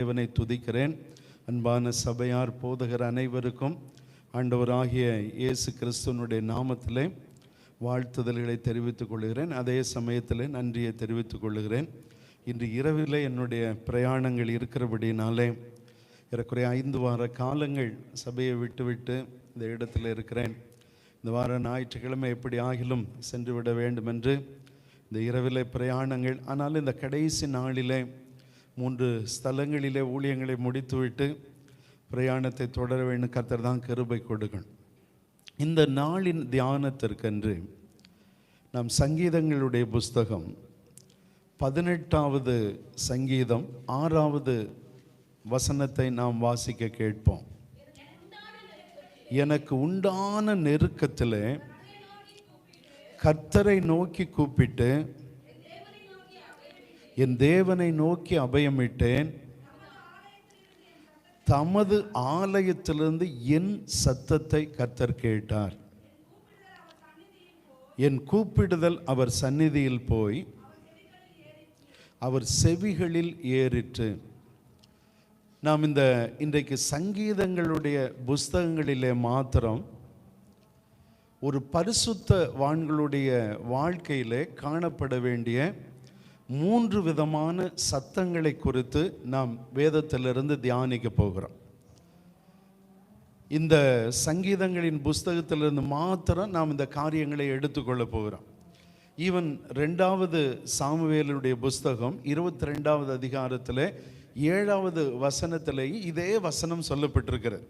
தேவனை துதிக்கிறேன். அன்பான சபையார் போதகர் அனைவருக்கும் ஆண்டவராகிய இயேசு கிறிஸ்துவனுடைய நாமத்திலே வாழ்த்துதல்களை தெரிவித்துக் கொள்கிறேன். அதே சமயத்தில் நன்றியை தெரிவித்துக் கொள்கிறேன். இன்று இரவில் என்னுடைய பிரயாணங்கள் இருக்கிறபடினாலே ஏறக்குறைய 5 வார காலங்கள் சபையை விட்டு இந்த இடத்துல இருக்கிறேன். இந்த வார ஞாயிற்றுக்கிழமை எப்படி ஆகிலும் சென்று விட வேண்டும் என்று இந்த இரவிலே பிரயாணங்கள். ஆனால் இந்த கடைசி நாளிலே 3 ஸ்தலங்களிலே ஊழியங்களை முடித்துவிட்டு பிரயாணத்தை தொடர வேண்டும். கர்த்தர் தான் கிருபை கொடுக்கணும். இந்த நாளின் தியானத்திற்கென்று நாம் சங்கீதங்களுடைய புஸ்தகம் 18வது சங்கீதம் 6வது வசனத்தை நாம் வாசிக்க கேட்போம். எனக்கு உண்டான நெருக்கத்திலே கர்த்தரை நோக்கி கூப்பிட்டு என் தேவனை நோக்கி அபயமிட்டேன். தமது ஆலயத்திலிருந்து என் சத்தத்தை கர்த்தர் கேட்டார். என் கூப்பிடுதல் அவர் சந்நிதியில் போய் அவர் செவிகளில் ஏறிற்று. நாம் இன்றைக்கு சங்கீதங்களுடைய புஸ்தகங்களிலே மாத்திரம் ஒரு பரிசுத்தவான்களுடைய வாழ்க்கையிலே காணப்பட வேண்டிய 3 விதமான சத்தங்களை குறித்து நாம் வேதத்திலிருந்து தியானிக்க போகிறோம். இந்த சங்கீதங்களின் புஸ்தகத்திலிருந்து மாத்திரம் நாம் இந்த காரியங்களை எடுத்துக்கொள்ள போகிறோம். ஈவன் 2வது சாமுவேலுடைய புஸ்தகம் 22வது அதிகாரத்தில் 7வது வசனத்திலேயே இதே வசனம் சொல்லப்பட்டிருக்கிறது.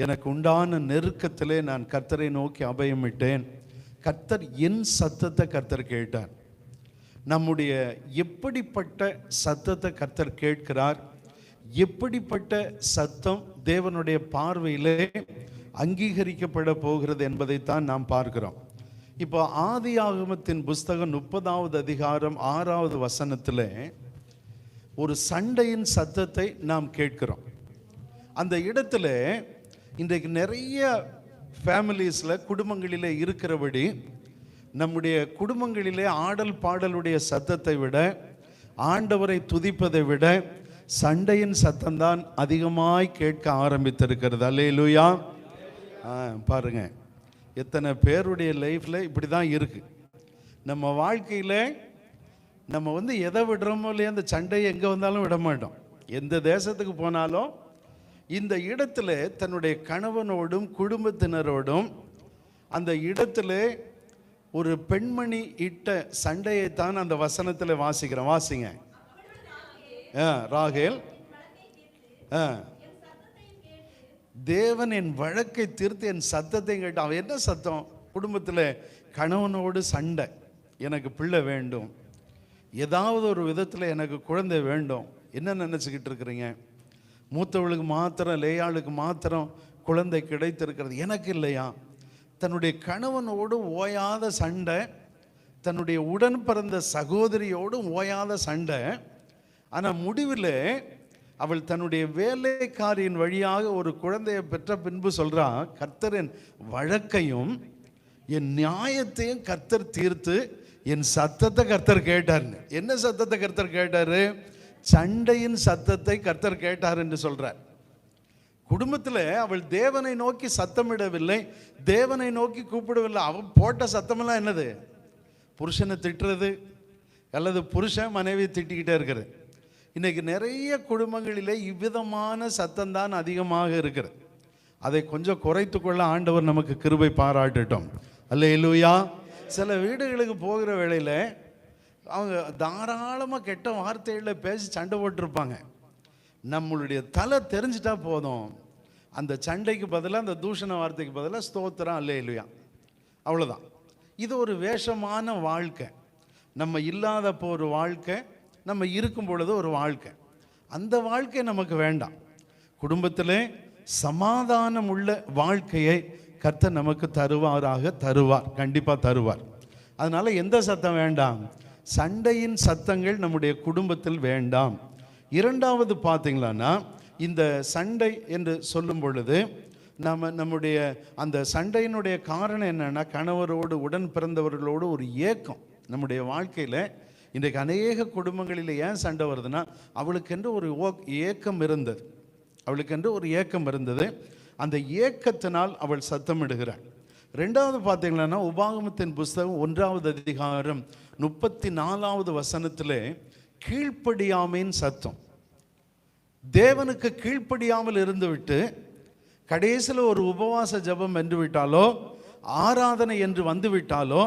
எனக்கு உண்டான நெருக்கத்திலே நான் கர்த்தரை நோக்கி அபயமிட்டேன். கர்த்தர் என் சத்தத்தை கர்த்தர் கேட்டார். நம்முடைய எப்படிப்பட்ட சத்தத்தை கர்த்தர் கேட்கிறார், எப்படிப்பட்ட சத்தம் தேவனுடைய பார்வையிலே அங்கீகரிக்கப்பட போகிறது என்பதைத்தான் நாம் பார்க்கிறோம். இப்போ ஆதியாகமத்தின் புஸ்தகம் 30வது அதிகாரம் 6வது வசனத்தில் ஒரு சண்டையின் சத்தத்தை நாம் கேட்கிறோம். அந்த இடத்துல இன்றைக்கு நிறைய ஃபேமிலிஸில் குடும்பங்களிலே இருக்கிறபடி நம்முடைய குடும்பங்களிலே ஆடல் பாடலுடைய சத்தத்தை விட, ஆண்டவரை துதிப்பதை விட சண்டையின் சத்தம்தான் அதிகமாய் கேட்க ஆரம்பித்திருக்கிறது. அல்லேலூயா. பாருங்க, எத்தனை பேருடைய லைஃப்பில் இப்படி தான் இருக்குது. நம்ம வாழ்க்கையில் நம்ம எதை விடுறோமோ இல்லையா, அந்த சண்டையை எங்கே வந்தாலும் விட மாட்டோம். எந்த தேசத்துக்கு போனாலும் இந்த இடத்துல தன்னுடைய கணவனோடும் குடும்பத்தினரோடும் அந்த இடத்துல ஒரு பெண்மணி இட்ட சண்டையைத்தான் அந்த வசனத்தில் வாசிக்கிறோம். வாசிங்க. ராகேல், தேவன் என் வழக்கை தீர்த்து என் சத்தத்தை கேட்டு. அவன் என்ன சத்தம்? குடும்பத்தில் கணவனோடு சண்டை. எனக்கு பிள்ளை வேண்டும், ஏதாவது ஒரு விதத்தில் எனக்கு குழந்தை வேண்டும். என்ன நினச்சிக்கிட்டு இருக்கிறீங்க? மூத்தவளுக்கு மாத்திரம், லேயாளுக்கு மாத்திரம் குழந்தை கிடைத்திருக்கிறது, எனக்கு இல்லையா? தன்னுடைய கணவனோடு ஓயாத சண்டை, தன்னுடைய உடன் பிறந்த சகோதரியோடும் ஓயாத சண்டை. ஆனால் முடிவில் அவள் தன்னுடைய வேலைக்காரியின் வழியாக ஒரு குழந்தையை பெற்ற பின்பு சொல்றா, கர்த்தரின் வழக்கையும் என் நியாயத்தையும் கர்த்தர் தீர்த்து என் சத்தத்தை கர்த்தர் கேட்டார்னு. என்ன சத்தத்தை கர்த்தர் கேட்டாரு? சண்டையின் சத்தத்தை கர்த்தர் கேட்டார் என்று சொல்றார். குடும்பத்தில் அவள் தேவனை நோக்கி சத்தமிடவில்லை, தேவனை நோக்கி கூப்பிடவில்லை. அவள் போட்ட சத்தமெல்லாம் என்னது? புருஷனை திட்டுறது, அல்லது புருஷன் மனைவி திட்டிக்கிட்டே இருக்கிறது. இன்னைக்கு நிறைய குடும்பங்களிலே இவ்விதமான சத்தம்தான் அதிகமாக இருக்கிறது. அதை கொஞ்சம் குறைத்து கொள்ள ஆண்டவர் நமக்கு கிருபை பாராட்டட்டும். அல்லேலூயா. சில வீடுகளுக்கு போகிற வேளையில் அவங்க தாராளமாக கெட்ட வார்த்தைகளில் பேசி சண்டை போட்டிருப்பாங்க. நம்மளுடைய தலை தெரிஞ்சிட்டா போதும், அந்த சண்டைக்கு பதிலாக, அந்த தூஷண வார்த்தைக்கு பதிலாக ஸ்தோத்திரம், அல்லேலூயா, அவ்வளோதான். இது ஒரு வேஷமான வாழ்க்கை. நம்ம இல்லாதப்போ ஒரு வாழ்க்கை, நம்ம இருக்கும் பொழுது ஒரு வாழ்க்கை. அந்த வாழ்க்கை நமக்கு வேண்டாம். குடும்பத்திலே சமாதானம் உள்ள வாழ்க்கையை கர்த்தர் நமக்கு தருவார், கண்டிப்பாக தருவார். அதனால எந்த சத்தம் வேண்டாம்? சண்டையின் சத்தங்கள் நம்முடைய குடும்பத்தில் வேண்டாம். 2வது பார்த்தீங்களான்னா, இந்த சண்டை என்று சொல்லும் பொழுது நம்முடைய அந்த சண்டையினுடைய காரணம் என்னன்னா, கணவரோடு உடன் பிறந்தவர்களோடு ஒரு ஏக்கம். நம்முடைய வாழ்க்கையில் இன்றைக்கு அநேக குடும்பங்களில் ஏன் சண்டை வருதுன்னா, அவளுக்கென்று ஒரு ஏக்கம் இருந்தது, அவளுக்கென்று ஒரு ஏக்கம் இருந்தது. அந்த ஏக்கத்தினால் அவள் சத்தமிடுகிறாள். ரெண்டாவது பார்த்தீங்கன்னா, உபாகமத்தின் புஸ்தகம் 1வது அதிகாரம் 34வது வசனத்திலே கீழ்ப்படியாமையின் சத்தம். தேவனுக்கு கீழ்ப்படியாமல் இருந்துவிட்டு கடைசியில் ஒரு உபவாச ஜெபம் என்று விட்டாலோ, ஆராதனை என்று வந்து விட்டாலோ,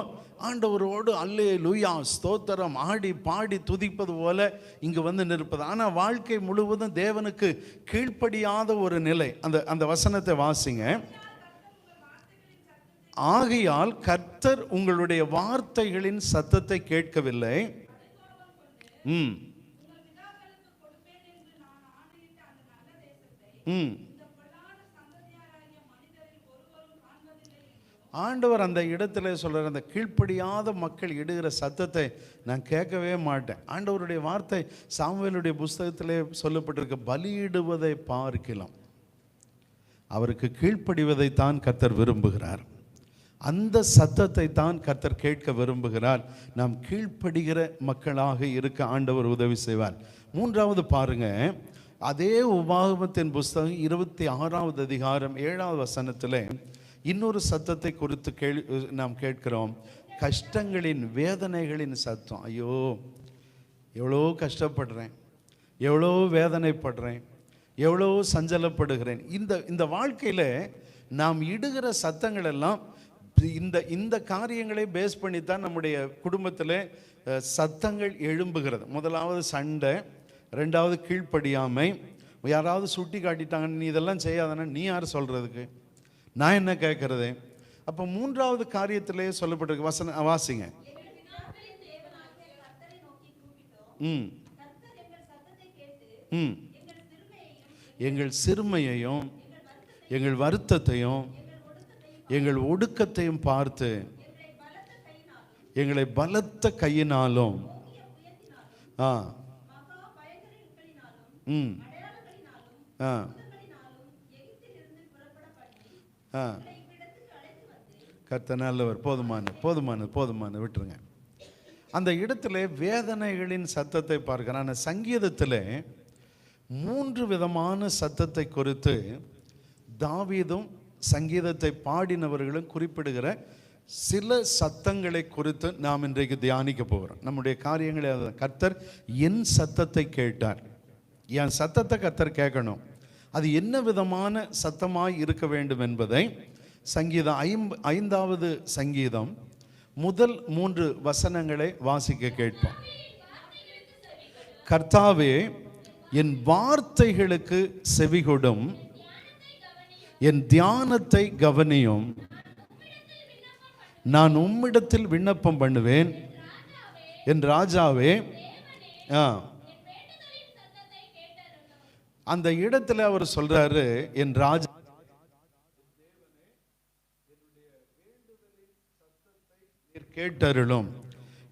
ஆண்டவரோடு அல்லேலூயா ஸ்தோத்திரம் ஆடி பாடி துதிப்பது போல இங்கு வந்து நிற்பது. ஆனால் வாழ்க்கை முழுவதும் தேவனுக்கு கீழ்ப்படியாத ஒரு நிலை. அந்த வசனத்தை வாசிங்க. ஆகையால் கர்த்தர் உங்களுடைய வார்த்தைகளின் சத்தத்தை கேட்கவில்லை. ஆண்டவர் அந்த இடத்துல சொல்ற, அந்த கீழ்ப்படியாத மக்கள் இடுகிற சத்தத்தை நான் கேட்கவே மாட்டேன். ஆண்டவருடைய வார்த்தை சாமுவேலுடைய புஸ்தகத்திலே சொல்லப்பட்டிருக்க, பலியிடுவதை பார்க்கலாம் அவருக்கு கீழ்ப்படிவதை தான் கர்த்தர் விரும்புகிறார். அந்த சத்தத்தை தான் கர்த்தர் கேட்க விரும்புகிறார். நாம் கீழ்ப்படுகிற மக்களாக இருக்க ஆண்டவர் உதவி செய்வார். மூன்றாவது பாருங்க, அதே உபாகமத்தின் புஸ்தகம் 26வது அதிகாரம் 7வது வசனத்தில் இன்னொரு சத்தத்தை குறித்து நாம் கேட்கிறோம். கஷ்டங்களின் வேதனைகளின் சத்தம். ஐயோ, எவ்வளோ கஷ்டப்படுறேன், எவ்வளோ வேதனைப்படுறேன், எவ்வளோ சஞ்சலப்படுகிறேன். இந்த வாழ்க்கையில் நாம் இடுகிற சத்தங்கள் எல்லாம் இந்த காரியங்களை பேஸ் பண்ணித்தான் நம்முடைய குடும்பத்தில் சத்தங்கள் எழும்புகிறது. முதலாவது சண்டை, ரெண்டாவது கீழ்ப்படியாமை. யாராவது சுட்டி காட்டிட்டாங்கன்னு நீ இதெல்லாம் செய்யாதன்னா நீ யார் சொல்கிறதுக்கு, நான் என்ன கேட்கறது? அப்போ மூன்றாவது காரியத்திலே சொல்லப்பட்டிருக்கு. வசன வாசிங்க. எங்கள் சிறுமையையும் எங்கள் வருத்தத்தையும் எங்கள் ஒடுக்கத்தையும் பார்த்து எங்களை பலத்த கையினாலும் கர்த்தர் நல்லவர். போதுமானது விட்டுருங்க. அந்த இடத்துல வேதனைகளின் சத்தத்தை பார்க்கிறான். சங்கீதத்தில் 3 விதமான சத்தத்தை குறித்து தாவீதும் சங்கீதத்தை பாடினவர்களும் குறிப்பிடுகிற சில சத்தங்களை குறித்து நாம் இன்றைக்கு தியானிக்க போகிறோம். நம்முடைய காரியங்களை கர்த்தர் என் சத்தத்தை கேட்டார். என் சத்தத்தை கர்த்தர் கேட்கணும். அது என்ன விதமான சத்தமாய் இருக்க வேண்டும் என்பதை சங்கீதம் 5வது சங்கீதம் முதல் 3 வசனங்களை வாசிக்க கேட்போம். கர்த்தாவே, என் வார்த்தைகளுக்கு செவிகொடும், என் தியானத்தை கவனியும். நான் உம்மிடத்தில் விண்ணப்பம் பண்ணுவேன். என் ராஜாவே, அந்த இடத்துல அவர் சொல்றாரு, என் ராஜா கேட்டருளும்,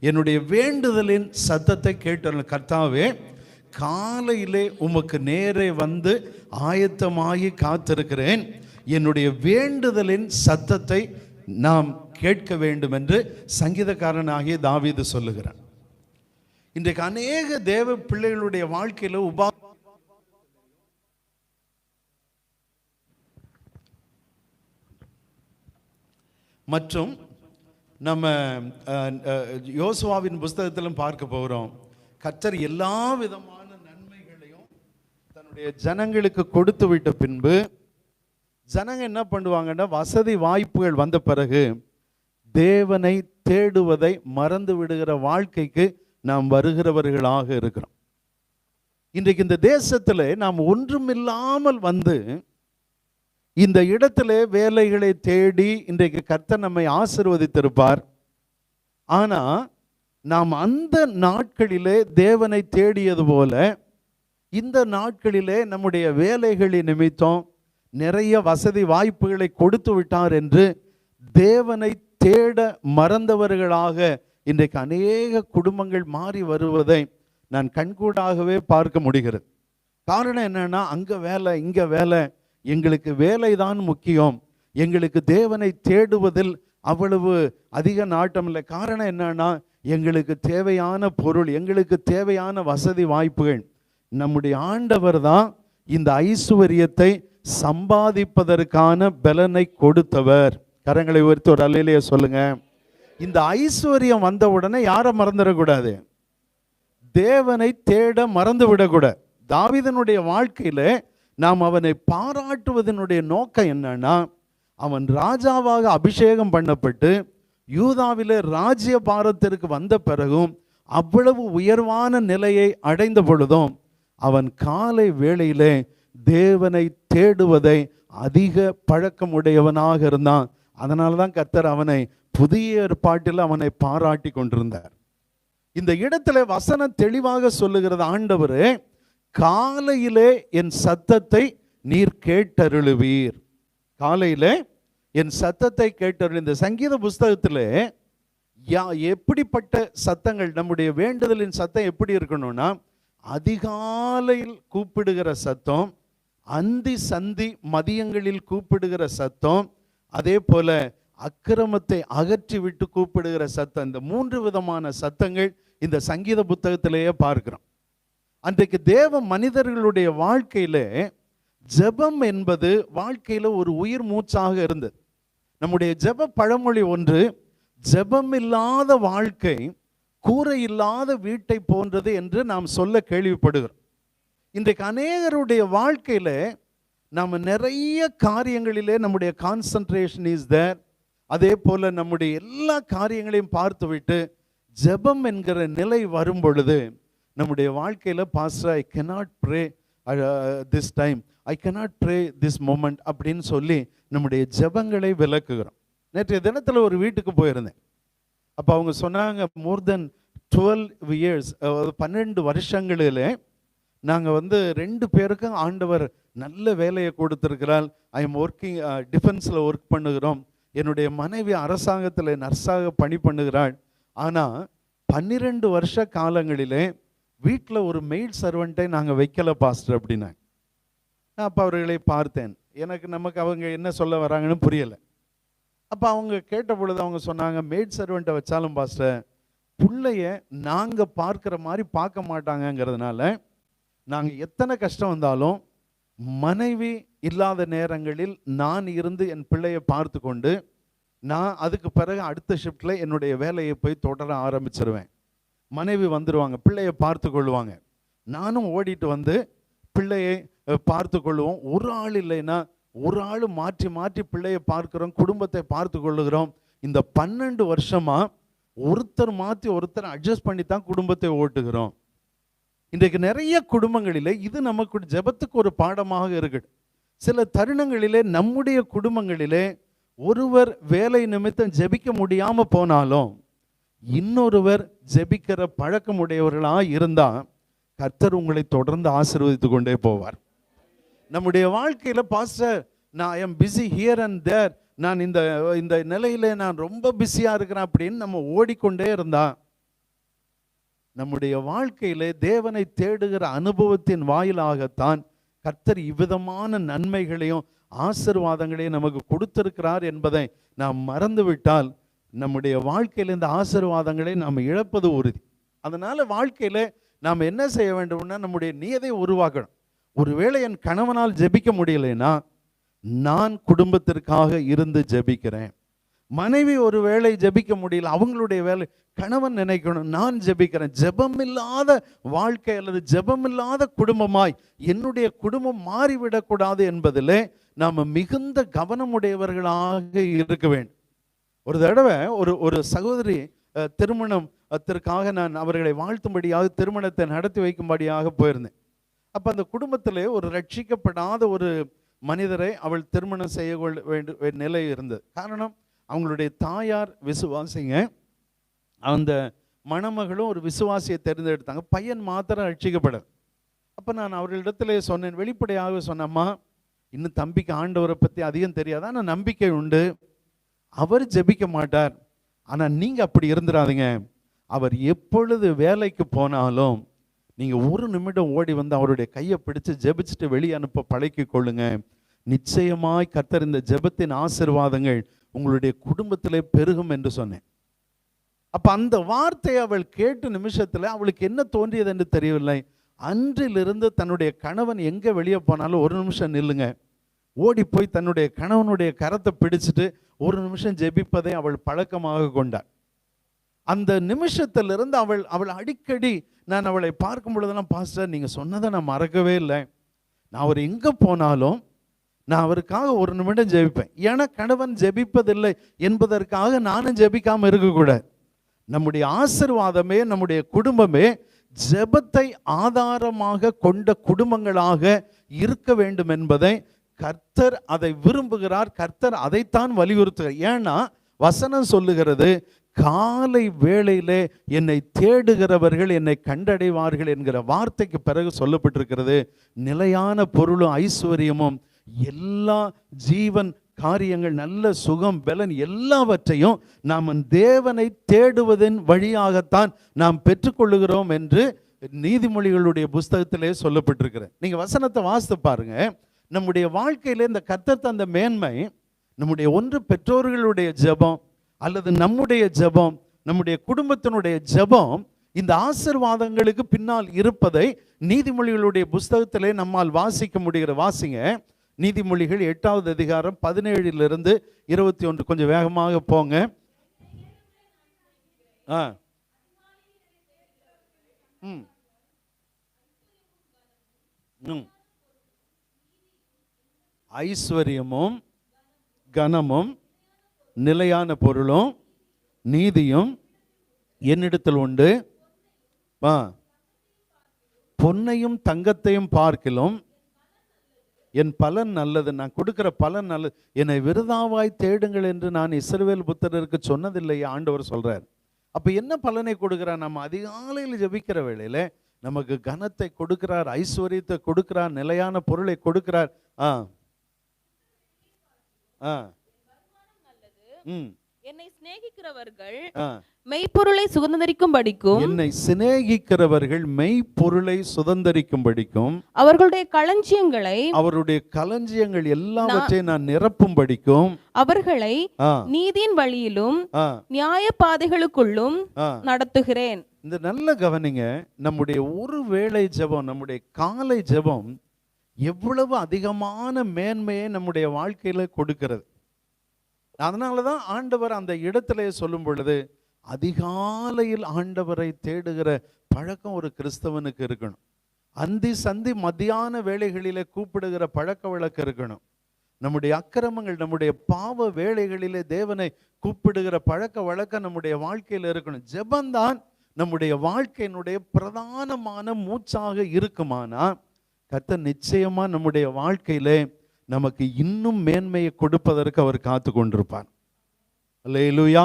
என்னுடைய வேண்டுதலின் சத்தத்தை கேட்டருளும். கர்த்தாவே, காலையிலே உமக்கு நேரே வந்து ஆயத்தமாகி காத்திருக்கிறேன். என்னுடைய வேண்டுதலின் சத்தத்தை நாம் கேட்க வேண்டும் என்று சங்கீதக்காரனாகிய தாவீது சொல்லுகிறான். இன்றைக்கு அநேக தேவ பிள்ளைகளுடைய வாழ்க்கையில் மற்றும் நம்ம யோசுவாவின் புஸ்தகத்திலும் பார்க்க போகிறோம். கர்த்தர் எல்லா விதமான நன்மைகளையும் தன்னுடைய ஜனங்களுக்கு கொடுத்து விட்ட பின்பு ஜனங்க என்ன பண்ணுவாங்கன்னா, வசதி வாய்ப்புகள் வந்த பிறகு தேவனை தேடுவதை மறந்து விடுகிற வாழ்க்கைக்கு நாம் வருகிறவர்களாக இருக்கிறோம். இன்றைக்கு இந்த தேசத்தில் நாம் ஒன்றுமில்லாமல் வந்து இந்த இடத்துல வேலைகளை தேடி இன்றைக்கு கர்த்தர் நம்மை ஆசீர்வதித்திருப்பார். ஆனால் நாம் அந்த நாட்களிலே தேவனை தேடியது போல இந்த நாட்களிலே நம்முடைய வேலைகளின் நிமித்தம் நிறைய வசதி வாய்ப்புகளை கொடுத்து விட்டார் என்று தேவனை தேட மறந்தவர்களாக இன்றைக்கு அநேக குடும்பங்கள் மாறி வருவதை நான் கண்கூடாகவே பார்க்க முடிகிறது. காரணம் என்னன்னா, அங்கே வேலை இங்கே வேலை, எங்களுக்கு வேலை தான் முக்கியம், எங்களுக்கு தேவனை தேடுவதில் அவ்வளவு அதிக நாட்டம் இல்லை. காரணம் என்னன்னா, எங்களுக்கு தேவையான பொருள், எங்களுக்கு தேவையான வசதி வாய்ப்புகள், நம்முடைய ஆண்டவர் தான் இந்த ஐசுவரியத்தை சம்பாதிப்பதற்கான பலனை கொடுத்தவர். கரங்களை உயர்த்தி ஒரு அல்லேலூயா சொல்லுங்க. இந்த ஐஸ்வர்யம் வந்த உடனே யாரை மறந்துடக்கூடாது? தேவனை தேட மறந்து விடக்கூடாது. தாவீதனுடைய வாழ்க்கையில நாம் அவனை பாராட்டுவதனுடைய நோக்கம் என்னன்னா, அவன் ராஜாவாக அபிஷேகம் பண்ணப்பட்டு யூதாவிலே ராஜ்ய பாரத்திற்கு வந்த பிறகும் அவ்வளவு உயர்வான நிலையை அடைந்த பொழுதும் அவன் காலை வேளையிலே தேவனை தேடுவதை அதிக பழக்கமுடையவனாக இருந்தான். அதனால தான் கர்த்தர் அவனை புதிய ஏற்பாட்டில் அவனை பாராட்டி கொண்டிருந்தார். இந்த இடத்துல வசனம் தெளிவாக சொல்லுகிறது, ஆண்டவரே காலையிலே என் சத்தத்தை நீர் கேட்டருளுவீர். காலையிலே என் சத்தத்தை கேட்டருள். இந்த சங்கீத புஸ்தகத்தில் எப்படிப்பட்ட சத்தங்கள், நம்முடைய வேண்டுதலின் சத்தம் எப்படி இருக்கணும்னா, அதிகாலையில் கூப்பிடுகிற சத்தம், அந்தி சந்தி மதியங்களில் கூப்பிடுகிற சத்தம், அதே போல அக்கிரமத்தை அகற்றி விட்டு கூப்பிடுகிற சத்தம். இந்த 3 விதமான சத்தங்கள் இந்த சங்கீத புத்தகத்திலேயே பார்க்கிறோம். அன்றைக்கு தேவ மனிதர்களுடைய வாழ்க்கையில ஜெபம் என்பது வாழ்க்கையில ஒரு உயிர் மூச்சாக இருந்தது. நம்முடைய ஜெப பழமொழி ஒன்று, ஜெபம் இல்லாத வாழ்க்கை கூரை இல்லாத வீட்டை போன்றது என்று நாம் சொல்ல கேள்விப்படுகிறோம். இன்றைக்கு அநேகருடைய வாழ்க்கையில நாம் நிறைய காரியங்களிலே நம்முடைய கான்சன்ட்ரேஷன் இஸ் தேர். அதே போல நம்முடைய எல்லா காரியங்களையும் பார்த்துவிட்டு ஜெபம் என்கிற நிலை வரும் பொழுது நம்முடைய வாழ்க்கையில pastor I cannot pray this time, I cannot pray this moment அப்படின்னு சொல்லி நம்முடைய ஜெபங்களை விலக்குகிறோம். நேற்றைய தினத்தில் ஒரு வீட்டுக்கு போயிருந்தேன். அப்போ அவங்க சொன்னாங்க, மோர் தென் 12 years, 12 வருஷங்களில் நாங்கள் 2 பேருக்கும் ஆண்டவர் நல்ல வேலையை கொடுத்திருக்கிறாள். ஐ எம் ஒர்க்கிங், டிஃபென்ஸில் ஒர்க் பண்ணுகிறோம். என்னுடைய மனைவி அரசாங்கத்தில் நர்ஸாக பணி பண்ணுகிறாள். ஆனால் 12 வருஷ காலங்களிலே வீட்டில் ஒரு மெய்ட் சர்வெண்ட்டை நாங்கள் வைக்கலை பாஸ்டர் அப்படின்னாங்க. நான் அப்போ அவர்களை பார்த்தேன். நமக்கு அவங்க என்ன சொல்ல வராங்கன்னு புரியலை. அப்போ அவங்க கேட்ட பொழுது அவங்க சொன்னாங்க, மெய்ட் சர்வெண்ட்டை வச்சாலும் பாஸ்டர் பிள்ளைய நாங்கள் பார்க்குற மாதிரி பார்க்க மாட்டாங்கங்கிறதுனால நாங்கள் எத்தனை கஷ்டம் வந்தாலும் மனைவி இல்லாத நேரங்களில் நான் இருந்து என் பிள்ளையை பார்த்து கொண்டு நான் அதுக்கு பிறகு அடுத்த ஷிஃப்டில் என்னுடைய வேலையை போய் தொடர ஆரம்பிச்சிருவேன். மனைவி வந்துடுவாங்க, பிள்ளையை பார்த்து கொள்ளுவாங்க. நானும் ஓடிட்டு பிள்ளையை பார்த்து கொள்ளுவோம். ஒரு ஆள் இல்லைன்னா ஒரு ஆள் மாற்றி மாற்றி பிள்ளையை பார்க்கிறோம், குடும்பத்தை பார்த்து கொள்ளுகிறோம். இந்த 12 வருஷமா ஒருத்தர் மாற்றி ஒருத்தர் அட்ஜஸ்ட் பண்ணி தான் குடும்பத்தை ஓட்டுகிறோம். இன்றைக்கு நிறைய குடும்பங்களிலே இது நமக்கு ஜெபத்துக்கு ஒரு பாடமாக இருக்குது. சில தருணங்களிலே நம்முடைய குடும்பங்களிலே ஒருவர் வேலை நிமித்தம் ஜெபிக்க முடியாம போனாலும் இன்னொருவர் ஜெபிக்கிற பழக்கமுடையவர்களாக இருந்தால் கர்த்தர் உங்களை தொடர்ந்து ஆசீர்வதித்து கொண்டே போவார். நம்முடைய வாழ்க்கையில பாஸ்டர் நான் I am busy here and there, நான் இந்த நிலையில நான் ரொம்ப பிஸியா இருக்கிறேன் அப்படின்னு நம்ம ஓடிக்கொண்டே இருந்தா நம்முடைய வாழ்க்கையிலே தேவனை தேடுகிற அனுபவத்தின் வாயிலாகத்தான் கர்த்தர் இவ்விதமான நன்மைகளையும் ஆசீர்வாதங்களையும் நமக்கு கொடுத்திருக்கிறார் என்பதை நாம் மறந்துவிட்டால் நம்முடைய வாழ்க்கையில் இந்த ஆசீர்வாதங்களை நாம் இழப்பது உறுதி. அதனால வாழ்க்கையில நாம் என்ன செய்ய வேண்டும்னா நம்முடைய நியதை உருவாக்கணும். ஒருவேளை என் கணவனால் ஜெபிக்க முடியலைன்னா நான் குடும்பத்திற்காக இருந்து ஜெபிக்கிறேன். மனைவி ஒரு வேளை ஜெபிக்க முடியல, அவங்களுடைய வேலை, கணவன் நினைக்கணும் நான் ஜெபிக்கிறேன். ஜெபமில்லாத வாழ்க்கை அல்லது ஜெபமில்லாத குடும்பமாய் என்னுடைய குடும்பம் மாறிவிடக்கூடாது என்பதிலே நாம் மிகுந்த கவனமுடையவர்களாக இருக்க வேண்டும். ஒரு தடவை ஒரு சகோதரி திருமணத்திற்காக நான் அவர்களை வாழ்த்தும்படியாக திருமணத்தை நடத்தி வைக்கும்படியாக போயிருந்தேன். அப்போ அந்த குடும்பத்திலே ஒரு ரட்சிக்கப்படாத ஒரு மனிதரை அவள் திருமணம் செய்ய வேண்டிய நிலை இருந்தது. காரணம், அவங்களுடைய தாயார் விசுவாசிங்க, அந்த மணமகளும் ஒரு விசுவாசியை தேர்ந்தெடுத்தாங்க. பையன் மாத்திரம் ரட்சிக்கப்படல. அப்போ நான் அவர்களிடத்திலே சொன்னேன், வெளிப்படையாக சொன்னம்மா, இன்னும் தம்பிக்கு ஆண்டவரை பற்றி அதிகம் தெரியாது, ஆனால் நம்பிக்கை உண்டு, அவர் ஜெபிக்க மாட்டார், ஆனால் நீங்கள் அப்படி இருந்துடாதீங்க. அவர் எப்பொழுது வேலைக்கு போனாலும் நீங்கள் ஒரு நிமிடம் ஓடி அவருடைய கையை பிடிச்சு ஜெபிச்சுட்டு வெளியே அனுப்ப பழக்கி கொள்ளுங்க. நிச்சயமாய் கர்த்தர் இந்த ஜெபத்தின் ஆசீர்வாதங்கள் உங்களுடைய குடும்பத்திலே பெருகும் என்று சொன்னேன். அப்ப அந்த வார்த்தையை அவள் கேட்ட நிமிஷத்துல அவளுக்கு என்ன தோன்றியது என்று தெரியவில்லை. அன்றிலிருந்து தன்னுடைய கணவன் எங்க வெளியே போனாலும் ஒரு நிமிஷம் நில்லுங்க, ஓடி போய் தன்னுடைய கணவனுடைய கரத்தை பிடிச்சிட்டு ஒரு நிமிஷம் ஜெபிப்பதை அவள் பழக்கமாக கொண்டாள். அந்த நிமிஷத்திலிருந்து அவள் அடிக்கடி, நான் அவளை பார்க்கும் பொழுதெல்லாம், பாஸ்டர் நீங்க சொன்னதை நான் மறக்கவே இல்லை, நான் அவர் எங்க போனாலும் நான் அவருக்காக ஒரு நிமிடம் ஜெபிப்பேன். ஏன்னா கணவன் ஜெபிப்பதில்லை என்பதற்காக நானும் ஜெபிக்காம இருக்கக்கூடாது. நம்முடைய ஆசீர்வாதமே, நம்முடைய குடும்பமே ஜெபத்தை ஆதாரமாக கொண்ட குடும்பங்களாக இருக்க வேண்டும் என்பதை கர்த்தர் அதை விரும்புகிறார். கர்த்தர் அதைத்தான் வலியுறுத்துகிறார். ஏன்னா வசனம் சொல்லுகிறது, காலை வேளையிலே என்னை தேடுகிறவர்கள் என்னை கண்டடைவார்கள் என்கிற வார்த்தைக்கு பிறகு சொல்லப்பட்டிருக்கிறது, நிலையான பொருளும் ஐஸ்வர்யமும் எல்லா ஜீவன் காரியங்கள், நல்ல சுகம், பலன் எல்லாவற்றையும் நாம் தேவனை தேடுவதன் வழியாகத்தான் நாம் பெற்றுக்கொள்ளுகிறோம் என்று நீதிமொழிகளுடைய புஸ்தகத்திலே சொல்லப்பட்டிருக்கிறது. நீங்க வசனத்தை வாசித்து பாருங்க. நம்முடைய வாழ்க்கையில இந்த கர்த்தர் தந்த மேன்மை, நம்முடைய ஒன்று பெற்றோர்களுடைய ஜெபம் அல்லது நம்முடைய ஜெபம், நம்முடைய குடும்பத்தினுடைய ஜெபம் இந்த ஆசீர்வாதங்களுக்கு பின்னால் இருப்பதை நீதிமொழிகளுடைய புஸ்தகத்திலே நம்மால் வாசிக்க முடிகிற. வாசிங்க, நீதிமொழிகள் 8வது அதிகாரம் 17 - 21. கொஞ்சம் வேகமாக போங்க. ஐஸ்வர்யமும் கனமும் நிலையான பொருளும் நீதியும் என்னிடத்தில் உண்டு, பொன்னையும் தங்கத்தையும் பார்க்கிலும் என் பலன் நல்லது, நான் கொடுக்கிற பலன் நல்லது, என்னை விருதாவாய் தேடுங்கள் என்று நான் இஸ்ரவேல் புத்திரருக்கு சொன்னதில்லை ஆண்டவர் சொல்றார். அப்ப என்ன பலனை கொடுக்கிறார்? நம்ம அதிகாலையில் ஜெபிக்கிற வேளையில நமக்கு கனத்தை கொடுக்கிறார், ஐஸ்வர்யத்தை கொடுக்கிறார், நிலையான பொருளை கொடுக்கிறார். என்னை சிநேகிக்கிறவர்கள் மெய்ப்பொருளை சுதந்தரிக்கும்படிக்கும், என்னை சிநேகிக்கிறவர்கள் மெய்ப்பொருளை சுதந்தரிக்கும்படிக்கும், அவர்களுடைய களஞ்சியங்கள் எல்லாவற்றையும் நான் நிரப்பும்படிக்கும், அவர்களை நீதியின் வழியிலும் நியாய பாதைகளுக்குள்ளும் நடத்துகிறேன். இந்த நல்ல கவனிங்க, நம்முடைய ஒரு வேளை ஜெபம், நம்முடைய காலை ஜெபம் எவ்வளவு அதிகமான மேன்மையை நம்முடைய வாழ்க்கையில கொடுக்கிறது. அதனாலதான் ஆண்டவர் அந்த இடத்திலே சொல்லும் பொழுது, அதிகாலையில் ஆண்டவரை தேடுகிற பழக்கம் ஒரு கிறிஸ்தவனுக்கு இருக்கணும். அந்தி சந்தி மத்தியான வேளைகளிலே கூப்பிடுகிற பழக்க வழக்கம் இருக்கணும். நம்முடைய அக்கிரமங்கள், நம்முடைய பாவ வேளைகளிலே தேவனை கூப்பிடுகிற பழக்க வழக்கம் நம்முடைய வாழ்க்கையில் இருக்கணும். ஜெபந்தான் நம்முடைய வாழ்க்கையினுடைய பிரதானமான மூச்சாக இருக்குமானா, கர்த்தர் நிச்சயமா நம்முடைய வாழ்க்கையிலே நமக்கு இன்னும் மேன்மையை கொடுப்பதற்கு அவர் காத்து கொண்டிருப்பார். அல்லேலூயா.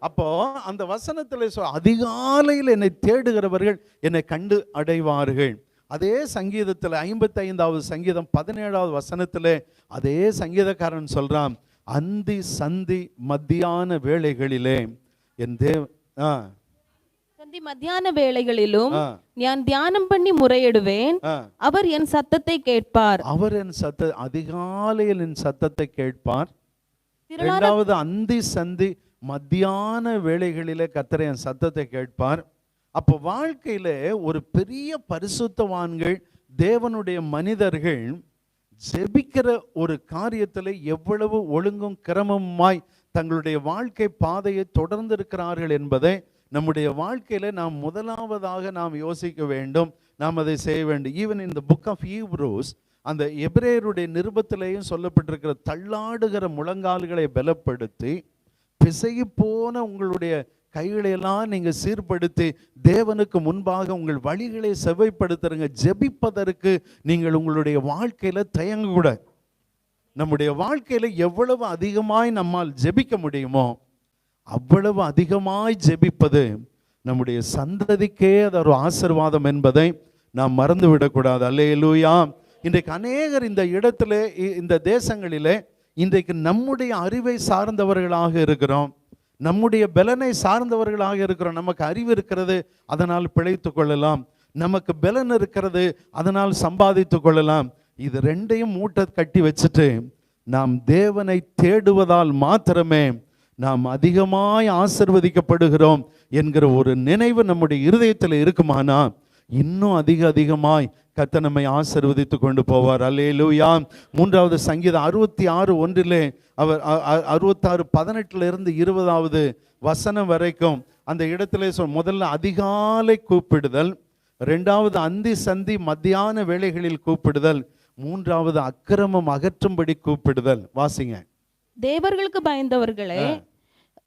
அப்போ அந்த வசனத்தில் அதிகாலையில் என்னை தேடுகிறவர்கள் என்னை கண்டு அடைவார்கள். அதே சங்கீதத்தில் 55வது சங்கீதம் 17வது வசனத்தில் அதே சங்கீதக்காரன் சொல்றான், அந்தி சந்தி மத்தியான வேளைகளிலே என் மத்தியான வேளைகளிலும் நான் தியானம் பண்ணி முறையிடுவேன், அவர் என் சத்தத்தை கேட்பார். அவர் என் அதிகாலையில் என் சத்தத்தை கேட்பார். இரண்டாவது, அந்தி சந்தி மத்தியான வேளைகளிலே கர்த்தர் என் சத்தத்தை கேட்பார். அப்போ வாழ்க்கையில ஒரு பெரிய பரிசுத்தவான்கள், தேவனுடைய மனிதர்கள் ஜெபிக்கிற ஒரு காரியத்தில் எவ்வளவு ஒழுங்கும் கிரமமாய் தங்களுடைய வாழ்க்கை பாதையை தொடர்ந்து இருக்கிறார்கள் என்பதை நம்முடைய வாழ்க்கையில நாம் முதலாவதாக நாம் யோசிக்க வேண்டும். நாம் அதை செய்ய வேண்டும். ஈவன் இந்த புக் ஆஃப் ஹீப்ரூஸ், அந்த எபிரேயருடைய நிருபத்திலேயும் சொல்லப்பட்டிருக்கிற தள்ளாடுகிற முழங்கால்களை பலப்படுத்தி, பிசகி போன உங்களுடைய கைகளையெல்லாம் நீங்க சீர்படுத்தி தேவனுக்கு முன்பாக உங்கள் வழிகளை செவ்வைப்படுத்துறங்க. ஜெபிப்பதற்கு நீங்கள் உங்களுடைய வாழ்க்கையில தயங்கக்கூடாது. நம்முடைய வாழ்க்கையில எவ்வளவு அதிகமாய் நம்மால் ஜெபிக்க முடியுமோ அவ்வளவு அதிகமாய் ஜெபிப்பது நம்முடைய சந்ததிக்கே அது ஒரு ஆசீர்வாதம் என்பதை நாம் மறந்து விடக்கூடாது. அல்லேலூயா. இன்றைக்கு அநேகர் இந்த இடத்துல, இந்த தேசங்களிலே இன்றைக்கு நம்முடைய அறிவை சார்ந்தவர்களாக இருக்கிறோம், நம்முடைய பலனை சார்ந்தவர்களாக இருக்கிறோம். நமக்கு அறிவு இருக்கிறது, அதனால் பிழைத்து கொள்ளலாம். நமக்கு பலன் இருக்கிறது, அதனால் சம்பாதித்து கொள்ளலாம். இது ரெண்டையும் மூட்டை கட்டி வச்சுட்டு நாம் தேவனை தேடுவதால் மாத்திரமே நாம் அதிகமாய் ஆசீர்வதிக்கப்படுகிறோம் என்கிற ஒரு நினைவு நம்முடைய இருதயத்தில் இருக்குமானா இன்னும் அதிகமாய் கர்த்தர் நம்மை ஆசீர்வதித்து கொண்டு போவார். அல்லேலூயா. 3வது சங்கீதம் 66:1 அவர் 66:18 20வது வசனம் வரைக்கும் அந்த இடத்திலே முதல்ல அதிகாலை கூப்பிடுதல், 2வது அந்தி சந்தி மத்தியான வேளைகளில் கூப்பிடுதல், 3வது அக்கிரமம் அகற்றும்படி கூப்பிடுதல். வாசிங்க. தேவர்களுக்கு பயந்தவர்களே,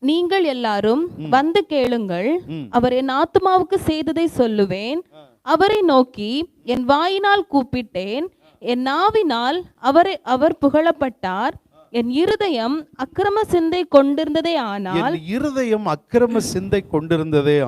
நீங்கள் எல்லாரும் வந்து கேளுங்கள். அவர் என் ஆத்துமாவுக்கு செய்ததை சொல்லுவேன். அவரை நோக்கி என் வாயினால் கூப்பிட்டேன், என் நாவினால் அவர் புகழப்பட்டார். என் இருதயம் அக்கிரம சிந்தை கொண்டிருந்ததே